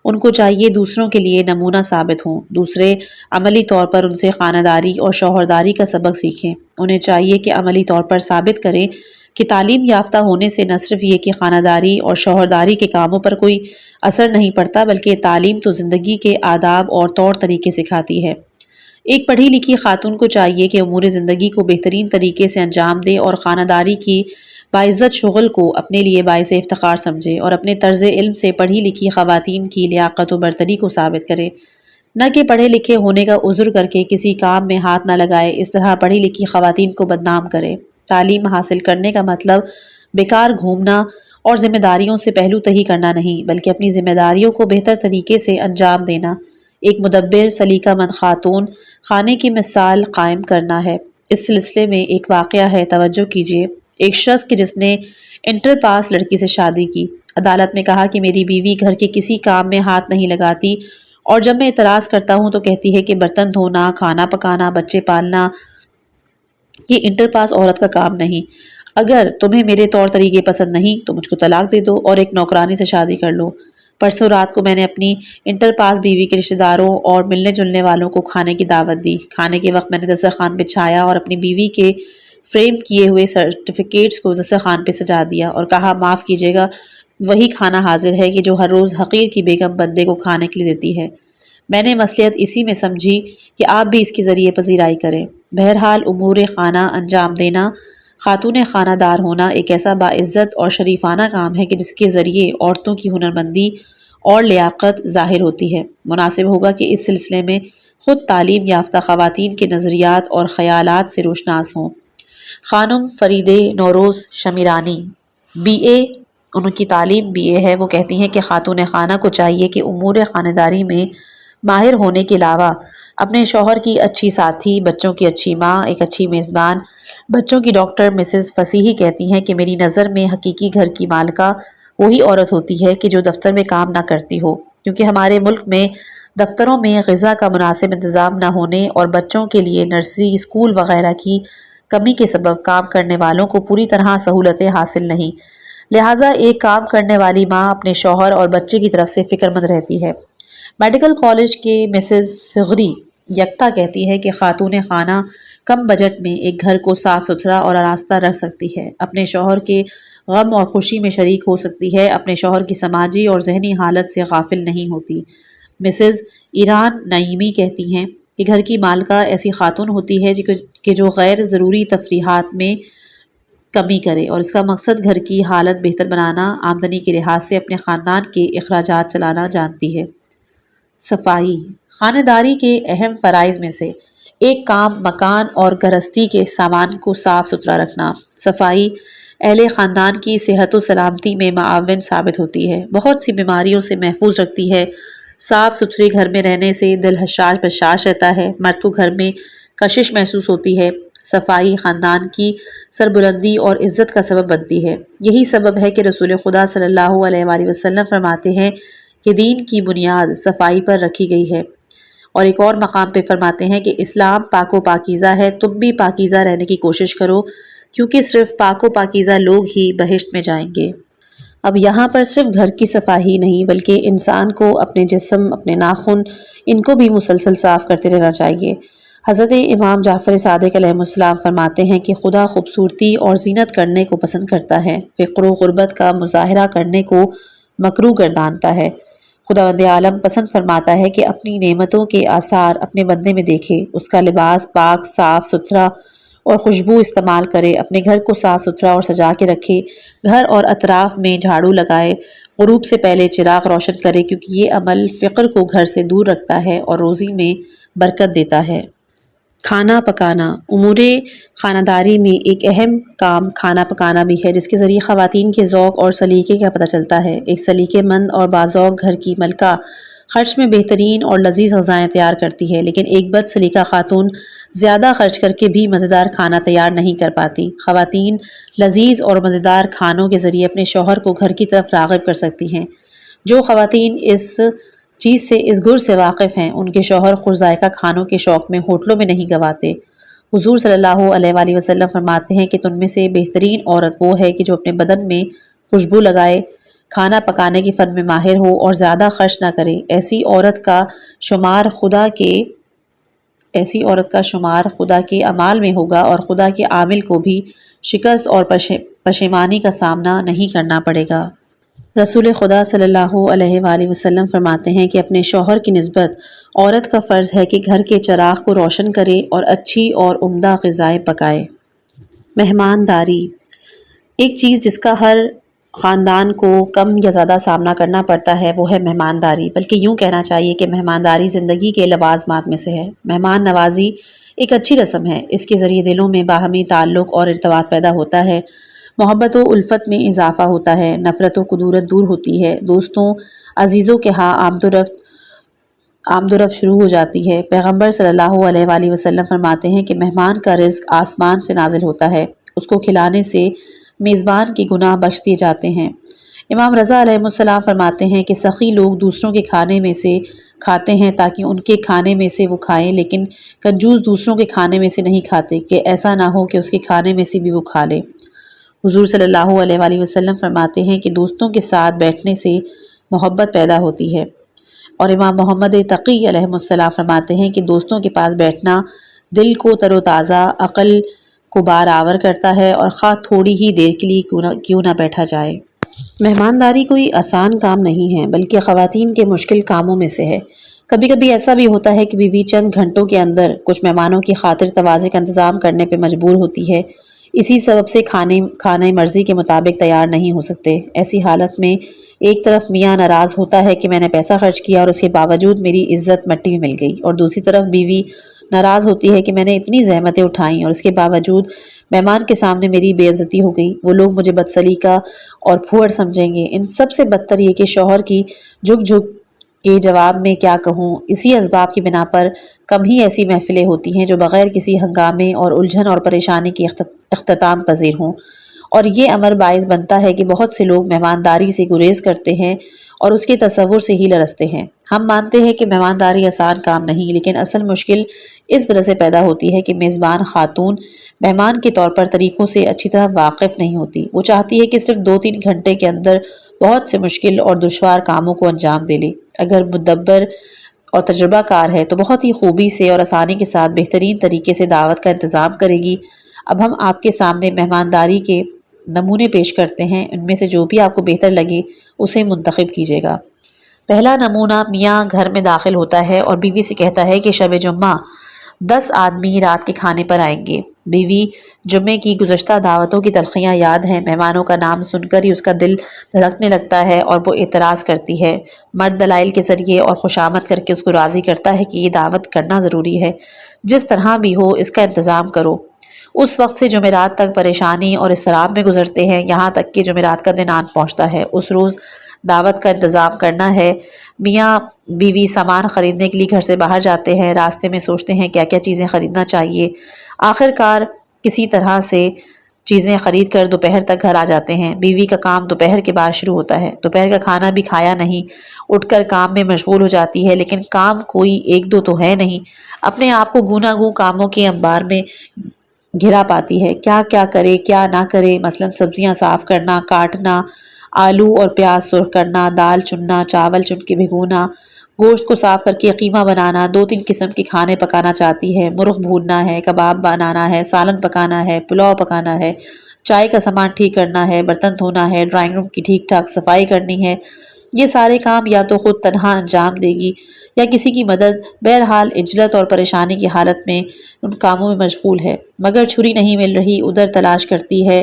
ان کو چاہیے دوسروں کے لیے نمونہ ثابت ہوں، دوسرے عملی طور پر ان سے خانہ داری اور شوہرداری کا سبق سیکھیں۔ انہیں چاہیے کہ عملی طور پر ثابت کریں کہ تعلیم یافتہ ہونے سے نہ صرف یہ کہ خانہ داری اور شوہرداری کے کاموں پر کوئی اثر نہیں پڑتا بلکہ تعلیم تو زندگی کے آداب اور طور طریقے سکھاتی ہے۔ ایک پڑھی لکھی خاتون کو چاہیے کہ امور زندگی کو بہترین طریقے سے انجام دے اور خانہ داری کی باعزت شغل کو اپنے لیے باعث افتخار سمجھے اور اپنے طرز علم سے پڑھی لکھی خواتین کی لیاقت و برتری کو ثابت کرے، نہ کہ پڑھے لکھے ہونے کا عذر کر کے کسی کام میں ہاتھ نہ لگائے، اس طرح پڑھی لکھی خواتین کو بدنام کرے۔ تعلیم حاصل کرنے کا مطلب بیکار گھومنا اور ذمہ داریوں سے پہلو تہی کرنا نہیں بلکہ اپنی ذمہ داریوں کو بہتر طریقے سے انجام دینا، ایک مدبر، سلیقہ مند خاتون خانے کی مثال قائم کرنا ہے۔ اس سلسلے میں ایک واقعہ ہے، توجہ کیجیے۔ ایک شخص کہ جس نے انٹر پاس لڑکی سے شادی کی، عدالت میں کہا کہ میری بیوی گھر کے کسی کام میں ہاتھ نہیں لگاتی اور جب میں اعتراض کرتا ہوں تو کہتی ہے کہ برتن دھونا، کھانا پکانا، بچے پالنا یہ انٹر پاس عورت کا کام نہیں۔ اگر تمہیں میرے طور طریقے پسند نہیں تو مجھ کو طلاق دے دو اور ایک نوکرانی سے شادی کر لو۔ پرسوں رات کو میں نے اپنی انٹر پاس بیوی کے رشتہ داروں اور ملنے جلنے والوں کو کھانے کی دعوت دی۔ کھانے کے وقت میں نے دسترخوان بچھایا اور اپنی بیوی کے فریم کیے ہوئے سرٹیفکیٹس کو دسترخوان پہ سجا دیا اور کہا معاف کیجیے گا، وہی کھانا حاضر ہے کہ جو ہر روز حقیر کی بیگم بندے کو کھانے کے لیے دیتی ہے۔ میں نے مصلحت اسی میں سمجھی کہ آپ بھی اس کے ذریعے پذیرائی کریں۔ بہرحال امور خانہ انجام دینا، خاتون خانہ دار ہونا ایک ایسا باعزت اور شریفانہ کام ہے کہ جس کے ذریعے عورتوں کی ہنرمندی اور لیاقت ظاہر ہوتی ہے۔ مناسب ہوگا کہ اس سلسلے میں خود تعلیم یافتہ خواتین کے نظریات اور خیالات سے روشناس ہوں۔ خانم فریدہ نوروز شمیرانی، BA، ان کی تعلیم BA ہے، وہ کہتی ہیں کہ خاتون خانہ کو چاہیے کہ امور خانہ داری میں ماہر ہونے کے علاوہ اپنے شوہر کی اچھی ساتھی، بچوں کی اچھی ماں، ایک اچھی میزبان، بچوں کی ڈاکٹر مسز فصیحی کہتی ہیں کہ میری نظر میں حقیقی گھر کی مالکہ وہی عورت ہوتی ہے کہ جو دفتر میں کام نہ کرتی ہو، کیونکہ ہمارے ملک میں دفتروں میں غذا کا مناسب انتظام نہ ہونے اور بچوں کے لیے نرسری، اسکول وغیرہ کی کمی کے سبب کام کرنے والوں کو پوری طرح سہولتیں حاصل نہیں، لہٰذا ایک کام کرنے والی ماں اپنے شوہر اور بچے کی طرف سے فکر مند رہتی ہے۔ میڈیکل کالج کے مسز صغری یکتا کہتی ہے کہ خاتون خانہ کم بجٹ میں ایک گھر کو صاف ستھرا اور آراستہ رکھ سکتی ہے، اپنے شوہر کے غم اور خوشی میں شریک ہو سکتی ہے، اپنے شوہر کی سماجی اور ذہنی حالت سے غافل نہیں ہوتی۔ مسز ایران نعیمی کہتی ہیں کہ گھر کی مالکہ ایسی خاتون ہوتی ہے کہ جو غیر ضروری تفریحات میں کمی کرے اور اس کا مقصد گھر کی حالت بہتر بنانا، آمدنی کے لحاظ سے اپنے خاندان کے اخراجات چلانا جانتی ہے۔ صفائی خانہ داری کے اہم فرائض میں سے ایک کام مکان اور گرہستی کے سامان کو صاف ستھرا رکھنا۔ صفائی اہل خاندان کی صحت و سلامتی میں معاون ثابت ہوتی ہے، بہت سی بیماریوں سے محفوظ رکھتی ہے۔ صاف ستھرے گھر میں رہنے سے دل حشاش بشاش رہتا ہے، مرد کو گھر میں کشش محسوس ہوتی ہے۔ صفائی خاندان کی سربلندی اور عزت کا سبب بنتی ہے۔ یہی سبب ہے کہ رسول خدا صلی اللہ علیہ وآلہ وسلم فرماتے ہیں کہ دین کی بنیاد صفائی پر رکھی گئی ہے، اور ایک اور مقام پہ فرماتے ہیں کہ اسلام پاک و پاکیزہ ہے، تم بھی پاکیزہ رہنے کی کوشش کرو، کیونکہ صرف پاک و پاکیزہ لوگ ہی بہشت میں جائیں گے۔ اب یہاں پر صرف گھر کی صفائی نہیں بلکہ انسان کو اپنے جسم، اپنے ناخن، ان کو بھی مسلسل صاف کرتے رہنا چاہیے۔ حضرت امام جعفر صادق علیہ السلام فرماتے ہیں کہ خدا خوبصورتی اور زینت کرنے کو پسند کرتا ہے، فقر و غربت کا مظاہرہ کرنے کو مکروہ گردانتا ہے۔ خداوند عالم پسند فرماتا ہے کہ اپنی نعمتوں کے آثار اپنے بندے میں دیکھے، اس کا لباس پاک، صاف ستھرا اور خوشبو استعمال کرے، اپنے گھر کو صاف ستھرا اور سجا کے رکھے، گھر اور اطراف میں جھاڑو لگائے، غروب سے پہلے چراغ روشن کرے، کیونکہ یہ عمل فقر کو گھر سے دور رکھتا ہے اور روزی میں برکت دیتا ہے۔ کھانا پکانا امور خانہ داری میں ایک اہم کام کھانا پکانا بھی ہے، جس کے ذریعے خواتین کے ذوق اور سلیقے کا پتہ چلتا ہے۔ ایک سلیقے مند اور باذوق گھر کی ملکہ خرچ میں بہترین اور لذیذ غذائیں تیار کرتی ہے، لیکن ایک بد سلیقہ خاتون زیادہ خرچ کر کے بھی مزیدار کھانا تیار نہیں کر پاتی۔ خواتین لذیذ اور مزیدار کھانوں کے ذریعے اپنے شوہر کو گھر کی طرف راغب کر سکتی ہیں۔ جو خواتین اس گر سے واقف ہیں، ان کے شوہر خوش ذائقہ کھانوں کے شوق میں ہوٹلوں میں نہیں گواتے۔ حضور صلی اللہ علیہ وآلہ وسلم فرماتے ہیں کہ تم میں سے بہترین عورت وہ ہے کہ جو اپنے بدن میں خوشبو لگائے، کھانا پکانے کے فن میں ماہر ہو اور زیادہ خرچ نہ کرے۔ ایسی عورت کا شمار خدا کے اعمال میں ہوگا اور خدا کے عامل کو بھی شکست اور پشیمانی کا سامنا نہیں کرنا پڑے گا۔ رسول خدا صلی اللہ علیہ وآلہ وسلم فرماتے ہیں کہ اپنے شوہر کی نسبت عورت کا فرض ہے کہ گھر کے چراغ کو روشن کرے اور اچھی اور عمدہ غذائیں پکائے۔ مہمانداری ایک چیز جس کا ہر خاندان کو کم یا زیادہ سامنا کرنا پڑتا ہے وہ ہے مہمانداری، بلکہ یوں کہنا چاہیے کہ مہمانداری زندگی کے لوازمات میں سے ہے۔ مہمان نوازی ایک اچھی رسم ہے، اس کے ذریعے دلوں میں باہمی تعلق اور ارتباط پیدا ہوتا ہے، محبت و الفت میں اضافہ ہوتا ہے، نفرت و کدورت دور ہوتی ہے، دوستوں عزیزوں کے ہاں آمد و رفت شروع ہو جاتی ہے۔ پیغمبر صلی اللہ علیہ وآلہ وسلم فرماتے ہیں کہ مہمان کا رزق آسمان سے نازل ہوتا ہے، اس کو کھلانے سے میزبان کے گناہ بخش دیے جاتے ہیں۔ امام رضا علیہ السلام فرماتے ہیں کہ سخی لوگ دوسروں کے کھانے میں سے کھاتے ہیں تاکہ ان کے کھانے میں سے وہ کھائیں، لیکن کنجوس دوسروں کے کھانے میں سے نہیں کھاتے کہ ایسا نہ ہو کہ اس کے کھانے میں سے بھی وہ کھا لے۔ حضور صلی اللہ علیہ وآلہ وسلم فرماتے ہیں کہ دوستوں کے ساتھ بیٹھنے سے محبت پیدا ہوتی ہے، اور امام محمد تقی علیہ السلام فرماتے ہیں کہ دوستوں کے پاس بیٹھنا دل کو تر و تازہ، عقل کو بار آور کرتا ہے، اور خواہ تھوڑی ہی دیر کے لیے کیوں نہ بیٹھا جائے۔ مہمانداری کوئی آسان کام نہیں ہے بلکہ خواتین کے مشکل کاموں میں سے ہے۔ کبھی کبھی ایسا بھی ہوتا ہے کہ بیوی چند گھنٹوں کے اندر کچھ مہمانوں کی خاطر تواضع کا انتظام کرنے پہ مجبور ہوتی ہے، اسی سبب سے کھانے مرضی کے مطابق تیار نہیں ہو سکتے۔ ایسی حالت میں ایک طرف میاں ناراض ہوتا ہے کہ میں نے پیسہ خرچ کیا اور اس کے باوجود میری عزت مٹی میں مل گئی، اور دوسری طرف بیوی ناراض ہوتی ہے کہ میں نے اتنی زحمتیں اٹھائیں اور اس کے باوجود مہمان کے سامنے میری بے عزتی ہو گئی، وہ لوگ مجھے بد سلیقہ اور پھوڑ سمجھیں گے۔ ان سب سے بدتر یہ کہ شوہر کی جھک کے جواب میں کیا کہوں، اسی اسباب کی بنا پر کم ہی ایسی محفلیں ہوتی ہیں جو بغیر کسی ہنگامے اور الجھن اور پریشانی کی اختتام پذیر ہوں، اور یہ امر باعث بنتا ہے کہ بہت سے لوگ مہمانداری سے گریز کرتے ہیں اور اس کے تصور سے ہی لرزتے ہیں۔ ہم مانتے ہیں کہ مہمانداری آسان کام نہیں، لیکن اصل مشکل اس وجہ سے پیدا ہوتی ہے کہ میزبان خاتون مہمان کے طور پر طریقوں سے اچھی طرح واقف نہیں ہوتی۔ وہ چاہتی ہے کہ صرف 2-3 گھنٹے کے اندر بہت سے مشکل اور دشوار کاموں کو انجام دے لے۔ اگر مدبر اور تجربہ کار ہے تو بہت ہی خوبی سے اور آسانی کے ساتھ بہترین طریقے سے دعوت کا انتظام کرے گی۔ اب ہم آپ کے سامنے مہمانداری کے نمونے پیش کرتے ہیں، ان میں سے جو بھی آپ کو بہتر لگے اسے منتخب کیجیے گا۔ پہلا نمونہ، میاں گھر میں داخل ہوتا ہے اور بیوی سے کہتا ہے کہ شب جمعہ 10 آدمی رات کے کھانے پر آئیں گے۔ بیوی جمعے کی گزشتہ دعوتوں کی تلخیاں یاد ہیں، مہمانوں کا نام سن کر ہی اس کا دل دھڑکنے لگتا ہے اور وہ اعتراض کرتی ہے۔ مرد دلائل کے ذریعے اور خوشامد کر کے اس کو راضی کرتا ہے کہ یہ دعوت کرنا ضروری ہے، جس طرح بھی ہو اس کا انتظام کرو۔ اس وقت سے جمعرات تک پریشانی اور اضطراب میں گزرتے ہیں، یہاں تک کہ جمعرات کا دن آن پہنچتا ہے۔ اس روز دعوت کا انتظام کرنا ہے۔ میاں بیوی سامان خریدنے کے لیے گھر سے باہر جاتے ہیں، راستے میں سوچتے ہیں کیا کیا چیزیں خریدنا چاہیے۔ آخر کار کسی طرح سے چیزیں خرید کر دوپہر تک گھر آ جاتے ہیں۔ بیوی کا کام دوپہر کے بعد شروع ہوتا ہے۔ دوپہر کا کھانا بھی کھایا نہیں، اٹھ کر کام میں مشغول ہو جاتی ہے، لیکن کام کوئی ایک دو تو ہے نہیں، اپنے آپ کو گوناگوں کاموں کے انبار میں گھرا پاتی ہے۔ کیا کیا کرے کیا نہ کرے، مثلاً سبزیاں صاف کرنا، کاٹنا، آلو اور پیاز سرخ کرنا، دال چننا، چاول چن کے بھگونا، گوشت کو صاف کر کے قیمہ بنانا، 2-3 قسم کے کھانے پکانا چاہتی ہے، مرغ بھوننا ہے، کباب بنانا ہے، سالن پکانا ہے، پلاؤ پکانا ہے، چائے کا سامان ٹھیک کرنا ہے، برتن دھونا ہے، ڈرائنگ روم کی ٹھیک ٹھاک صفائی کرنی ہے۔ یہ سارے کام یا تو خود تنہا انجام دے گی یا کسی کی مدد، بہرحال عجلت اور پریشانی کی حالت میں ان کاموں میں مشغول ہے۔ مگر چھری نہیں مل رہی، ادھر تلاش کرتی ہے،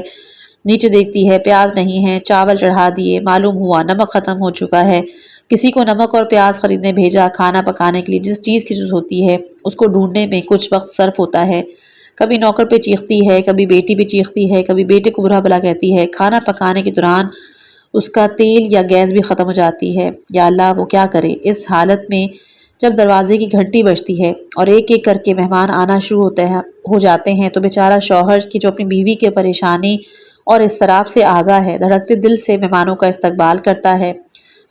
نیچے دیکھتی ہے، پیاز نہیں ہے، چاول چڑھا دیے، معلوم ہوا نمک ختم ہو چکا ہے، کسی کو نمک اور پیاز خریدنے بھیجا، کھانا پکانے کے لیے جس چیز کی ضرورت ہوتی ہے اس کو ڈھونڈنے میں کچھ وقت صرف ہوتا ہے۔ کبھی نوکر پہ چیختی ہے، کبھی بیٹی پہ چیختی ہے، کبھی بیٹے کو برا بھلا کہتی ہے، کھانا پکانے کے دوران اس کا تیل یا گیس بھی ختم ہو جاتی ہے۔ یا اللہ وہ کیا کرے۔ اس حالت میں جب دروازے کی گھنٹی بجتی ہے اور ایک ایک کر کے مہمان آنا شروع ہو جاتے ہیں تو بیچارہ شوہر کی جو اپنی بیوی کے پریشانی اور اضطراب سے آگاہ ہے، دھڑکتے دل سے مہمانوں کا استقبال کرتا ہے۔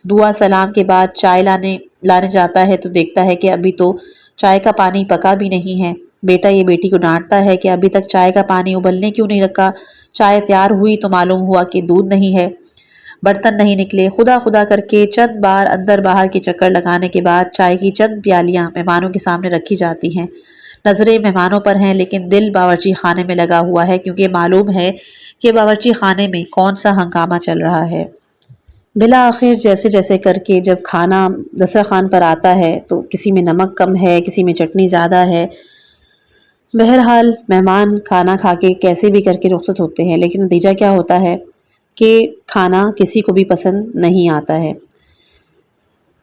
دعا سلام کے بعد چائے لانے جاتا ہے تو دیکھتا ہے کہ ابھی تو چائے کا پانی پکا بھی نہیں ہے۔ بیٹا یہ بیٹی کو ڈانٹتا ہے کہ ابھی تک چائے کا پانی ابلنے کیوں نہیں رکھا، چائے تیار ہوئی تو معلوم ہوا کہ دودھ نہیں ہے، برتن نہیں نکلے۔ خدا خدا کر کے چند بار اندر باہر کے چکر لگانے کے بعد چائے کی چند پیالیاں مہمانوں کے سامنے رکھی جاتی ہیں۔ نظریں مہمانوں پر ہیں لیکن دل باورچی خانے میں لگا ہوا ہے، کیونکہ معلوم ہے کہ باورچی خانے میں کون سا ہنگامہ چل رہا ہے۔ بالآخر جیسے جیسے کر کے جب کھانا دسترخوان پر آتا ہے تو کسی میں نمک کم ہے، کسی میں چٹنی زیادہ ہے۔ بہرحال مہمان کھانا کھا کے کیسے بھی کر کے رخصت ہوتے ہیں، لیکن نتیجہ کیا ہوتا ہے کہ کھانا کسی کو بھی پسند نہیں آتا ہے۔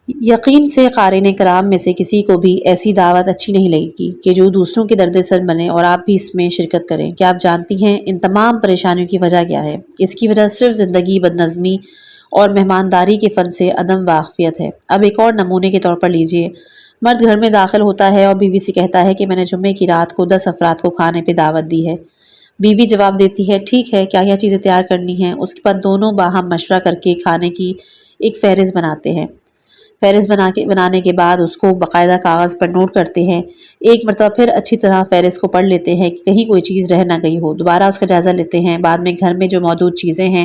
یقین سے قارئین کرام میں سے کسی کو بھی ایسی دعوت اچھی نہیں لگے گی کہ جو دوسروں کے درد سر بنے اور آپ بھی اس میں شرکت کریں۔ کیا آپ جانتی ہیں ان تمام پریشانیوں کی وجہ کیا ہے؟ اس کی وجہ صرف زندگی، بدنظمی اور مہمانداری کے فن سے عدم واقفیت ہے۔ اب ایک اور نمونے کے طور پر لیجئے، مرد گھر میں داخل ہوتا ہے اور بیوی سے کہتا ہے کہ میں نے جمعے کی رات کو 10 افراد کو کھانے پہ دعوت دی ہے۔ بیوی جواب دیتی ہے ٹھیک ہے، کیا چیزیں تیار کرنی ہیں؟ اس کے بعد دونوں باہم مشورہ کر کے کھانے کی ایک فہرست بناتے ہیں۔ فہرست بنانے کے بعد اس کو باقاعدہ کاغذ پر نوٹ کرتے ہیں۔ ایک مرتبہ پھر اچھی طرح فہرست کو پڑھ لیتے ہیں کہ کہیں کوئی چیز رہ نہ گئی ہو، دوبارہ اس کا جائزہ لیتے ہیں، بعد میں گھر میں جو موجود چیزیں ہیں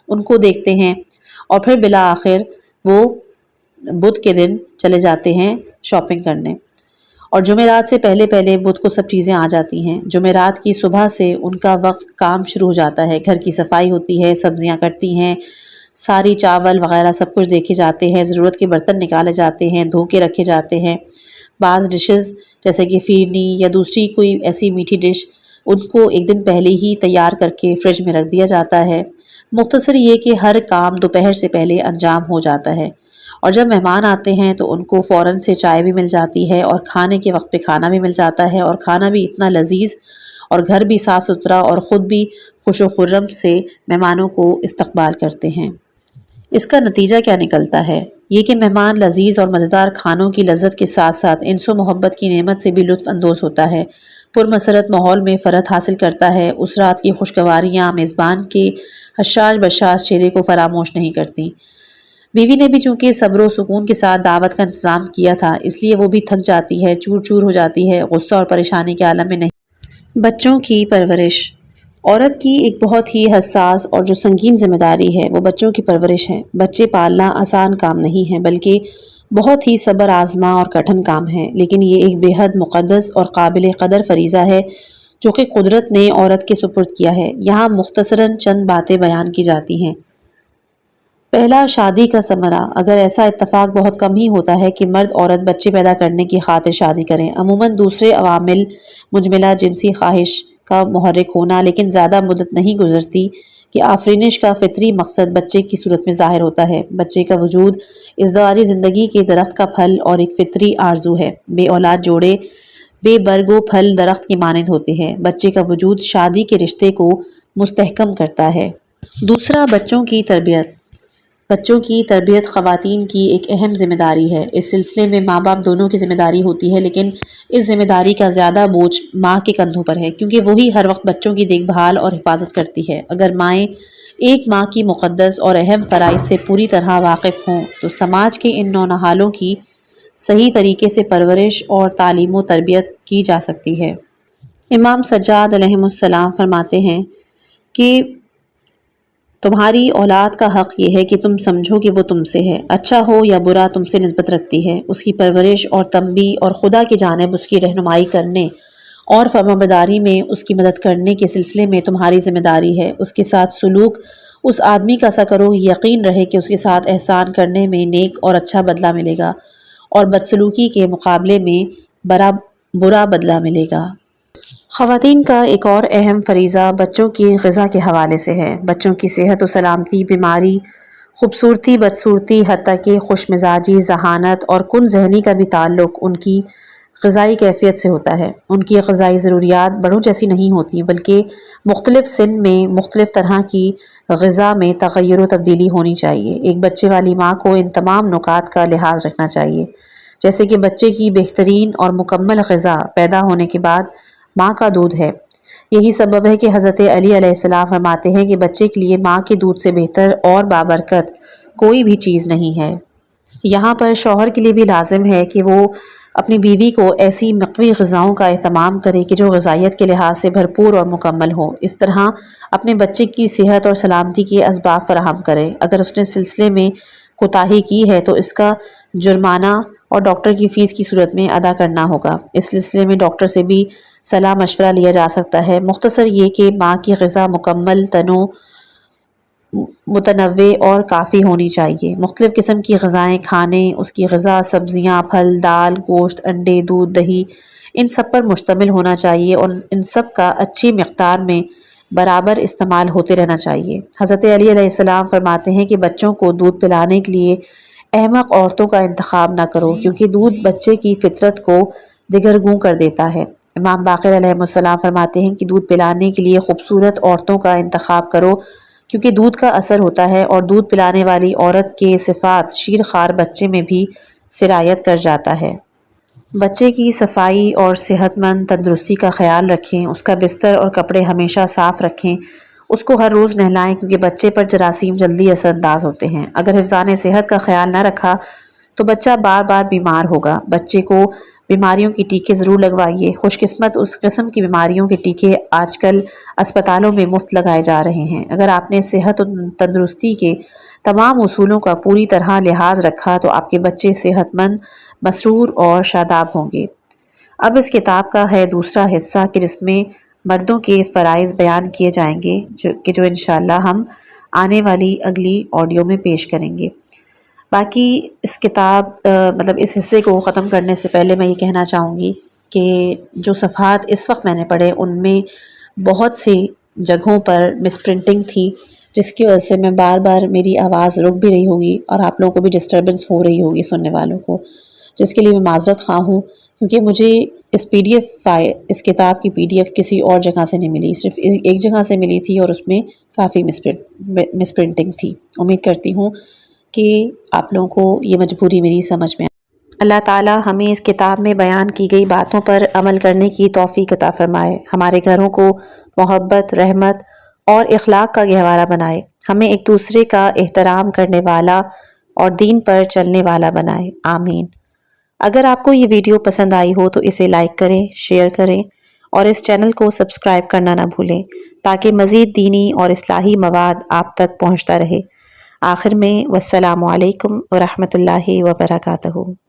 ان کو دیکھتے ہیں اور پھر بالآخر وہ بدھ کے دن چلے جاتے ہیں شاپنگ کرنے، اور جمعرات سے پہلے پہلے بدھ کو سب چیزیں آ جاتی ہیں۔ جمعرات کی صبح سے ان کا وقت کام شروع ہو جاتا ہے، گھر کی صفائی ہوتی ہے، سبزیاں کٹتی ہیں، ساری چاول وغیرہ سب کچھ دیکھے جاتے ہیں، ضرورت کے برتن نکالے جاتے ہیں، دھو کے رکھے جاتے ہیں۔ بعض ڈشز جیسے کہ فیرنی یا دوسری کوئی ایسی میٹھی ڈش، ان کو ایک دن پہلے ہی تیار کر کے فریج میں رکھ دیا جاتا ہے۔ مختصر یہ کہ ہر کام دوپہر سے پہلے انجام ہو جاتا ہے، اور جب مہمان آتے ہیں تو ان کو فوراً سے چائے بھی مل جاتی ہے اور کھانے کے وقت پہ کھانا بھی مل جاتا ہے، اور کھانا بھی اتنا لذیذ اور گھر بھی صاف ستھرا، اور خود بھی خوش و خرم سے مہمانوں کو استقبال کرتے ہیں۔ اس کا نتیجہ کیا نکلتا ہے؟ یہ کہ مہمان لذیذ اور مزیدار کھانوں کی لذت کے ساتھ ساتھ انس و محبت کی نعمت سے بھی لطف اندوز ہوتا ہے، پرمسرت ماحول میں فرحت حاصل کرتا ہے۔ اس رات کی خوشگواریاں میزبان کے حشاش بشاش چہرے کو فراموش نہیں کرتی۔ بیوی نے بھی چونکہ صبر و سکون کے ساتھ دعوت کا انتظام کیا تھا، اس لیے وہ بھی تھک جاتی ہے، چور چور ہو جاتی ہے، غصہ اور پریشانی کے عالم میں نہیں۔ بچوں کی پرورش عورت کی ایک بہت ہی حساس اور جو سنگین ذمہ داری ہے وہ بچوں کی پرورش ہے۔ بچے پالنا آسان کام نہیں ہے، بلکہ بہت ہی صبر آزما اور کٹھن کام ہے، لیکن یہ ایک بے حد مقدس اور قابل قدر فریضہ ہے جو کہ قدرت نے عورت کے سپرد کیا ہے۔ یہاں مختصراً چند باتیں بیان کی جاتی ہیں۔ پہلا، شادی کا ثمرہ۔ اگر ایسا اتفاق بہت کم ہی ہوتا ہے کہ مرد عورت بچے پیدا کرنے کی خاطر شادی کریں، عموماً دوسرے عوامل مجملہ جنسی خواہش کا محرک ہونا، لیکن زیادہ مدت نہیں گزرتی کہ آفرینش کا فطری مقصد بچے کی صورت میں ظاہر ہوتا ہے۔ بچے کا وجود ازدواجی زندگی کے درخت کا پھل اور ایک فطری آرزو ہے۔ بے اولاد جوڑے بے برگ و پھل درخت کی مانند ہوتے ہیں۔ بچے کا وجود شادی کے رشتے کو مستحکم کرتا ہے۔ دوسرا، بچوں کی تربیت۔ بچوں کی تربیت خواتین کی ایک اہم ذمہ داری ہے۔ اس سلسلے میں ماں باپ دونوں کی ذمہ داری ہوتی ہے، لیکن اس ذمہ داری کا زیادہ بوجھ ماں کے کندھوں پر ہے، کیونکہ وہی ہر وقت بچوں کی دیکھ بھال اور حفاظت کرتی ہے۔ اگر مائیں ایک ماں کی مقدس اور اہم فرائض سے پوری طرح واقف ہوں تو سماج کے ان نونہالوں کی صحیح طریقے سے پرورش اور تعلیم و تربیت کی جا سکتی ہے۔ امام سجاد علیہ السلام فرماتے ہیں کہ تمہاری اولاد کا حق یہ ہے کہ تم سمجھو کہ وہ تم سے ہے، اچھا ہو یا برا تم سے نسبت رکھتی ہے۔ اس کی پرورش اور تنبیہ اور خدا کی جانب اس کی رہنمائی کرنے اور فرمانبرداری میں اس کی مدد کرنے کے سلسلے میں تمہاری ذمہ داری ہے۔ اس کے ساتھ سلوک اس آدمی کا ایسا کرو یقین رہے کہ اس کے ساتھ احسان کرنے میں نیک اور اچھا بدلہ ملے گا اور بدسلوکی کے مقابلے میں برا بدلہ ملے گا۔ خواتین کا ایک اور اہم فریضہ بچوں کی غذا کے حوالے سے ہے۔ بچوں کی صحت و سلامتی، بیماری، خوبصورتی، بدصورتی، حتیٰ کہ خوش مزاجی، ذہانت اور کن ذہنی کا بھی تعلق ان کی غذائی کیفیت سے ہوتا ہے۔ ان کی غذائی ضروریات بڑوں جیسی نہیں ہوتی، بلکہ مختلف سن میں مختلف طرح کی غذا میں تغیر و تبدیلی ہونی چاہیے۔ ایک بچے والی ماں کو ان تمام نکات کا لحاظ رکھنا چاہیے، جیسے کہ بچے کی بہترین اور مکمل غذا پیدا ہونے کے بعد ماں کا دودھ ہے۔ یہی سبب ہے کہ حضرت علی علیہ السلام فرماتے ہیں کہ بچے کے لیے ماں کے دودھ سے بہتر اور بابرکت کوئی بھی چیز نہیں ہے۔ یہاں پر شوہر کے لیے بھی لازم ہے کہ وہ اپنی بیوی کو ایسی مقوی غذاؤں کا اہتمام کرے کہ جو غذائیت کے لحاظ سے بھرپور اور مکمل ہو۔ اس طرح اپنے بچے کی صحت اور سلامتی کے اسباب فراہم کرے۔ اگر اس نے سلسلے میں کوتاہی کی ہے تو اس کا جرمانہ اور ڈاکٹر کی فیس کی صورت میں ادا کرنا ہوگا۔ اس سلسلے میں ڈاکٹر سے بھی صلاح مشورہ لیا جا سکتا ہے۔ مختصر یہ کہ ماں کی غذا مکمل، متنوع اور کافی ہونی چاہیے۔ مختلف قسم کی غذائیں کھانے، اس کی غذا سبزیاں، پھل، دال، گوشت، انڈے، دودھ، دہی، ان سب پر مشتمل ہونا چاہیے اور ان سب کا اچھی مقدار میں برابر استعمال ہوتے رہنا چاہیے۔ حضرت علی علیہ السلام فرماتے ہیں کہ بچوں کو دودھ پلانے کے لیے احمق عورتوں کا انتخاب نہ کرو، کیونکہ دودھ بچے کی فطرت کو دگرگوں کر دیتا ہے۔ امام باقر علیہ السلام فرماتے ہیں کہ دودھ پلانے کے لیے خوبصورت عورتوں کا انتخاب کرو، کیونکہ دودھ کا اثر ہوتا ہے اور دودھ پلانے والی عورت کے صفات شیر خوار بچے میں بھی سرایت کر جاتا ہے۔ بچے کی صفائی اور صحت مند تندرستی کا خیال رکھیں، اس کا بستر اور کپڑے ہمیشہ صاف رکھیں، اس کو ہر روز نہلائیں، کیونکہ بچے پر جراثیم جلدی اثر انداز ہوتے ہیں۔ اگر حفظان صحت کا خیال نہ رکھا تو بچہ بار بار بیمار ہوگا۔ بچے کو بیماریوں کے ٹیکے ضرور لگوائیے۔ خوش قسمت اس قسم کی بیماریوں کے ٹیکے آج کل اسپتالوں میں مفت لگائے جا رہے ہیں۔ اگر آپ نے صحت و تندرستی کے تمام اصولوں کا پوری طرح لحاظ رکھا تو آپ کے بچے صحت مند، مسرور اور شاداب ہوں گے۔ اب اس کتاب کا ہے دوسرا حصہ کہ جس میں مردوں کے فرائض بیان کیے جائیں گے، جو انشاءاللہ ہم آنے والی اگلی آڈیو میں پیش کریں گے۔ باقی اس کتاب اس حصے کو ختم کرنے سے پہلے میں یہ کہنا چاہوں گی کہ جو صفحات اس وقت میں نے پڑھے ان میں بہت سی جگہوں پر مس پرنٹنگ تھی، جس کی وجہ سے میں بار بار میری آواز رک بھی رہی ہوگی اور آپ لوگوں کو بھی ڈسٹربنس ہو رہی ہوگی سننے والوں کو، جس کے لیے میں معذرت خواہ ہوں، کیونکہ مجھے اس کتاب کی PDF کسی اور جگہ سے نہیں ملی، صرف ایک جگہ سے ملی تھی اور اس میں کافی مس پرنٹنگ تھی۔ امید کرتی ہوں کہ آپ لوگوں کو یہ مجبوری میری سمجھ میں اللہ تعالیٰ ہمیں اس کتاب میں بیان کی گئی باتوں پر عمل کرنے کی توفیق عطا فرمائے، ہمارے گھروں کو محبت، رحمت اور اخلاق کا گہوارہ بنائے، ہمیں ایک دوسرے کا احترام کرنے والا اور دین پر چلنے والا بنائے، آمین۔ اگر آپ کو یہ ویڈیو پسند آئی ہو تو اسے لائک کریں، شیئر کریں اور اس چینل کو سبسکرائب کرنا نہ بھولیں تاکہ مزید دینی اور اصلاحی مواد آپ تک پہنچتا رہے۔ آخر میں والسلام علیکم ورحمۃ اللہ وبرکاتہ۔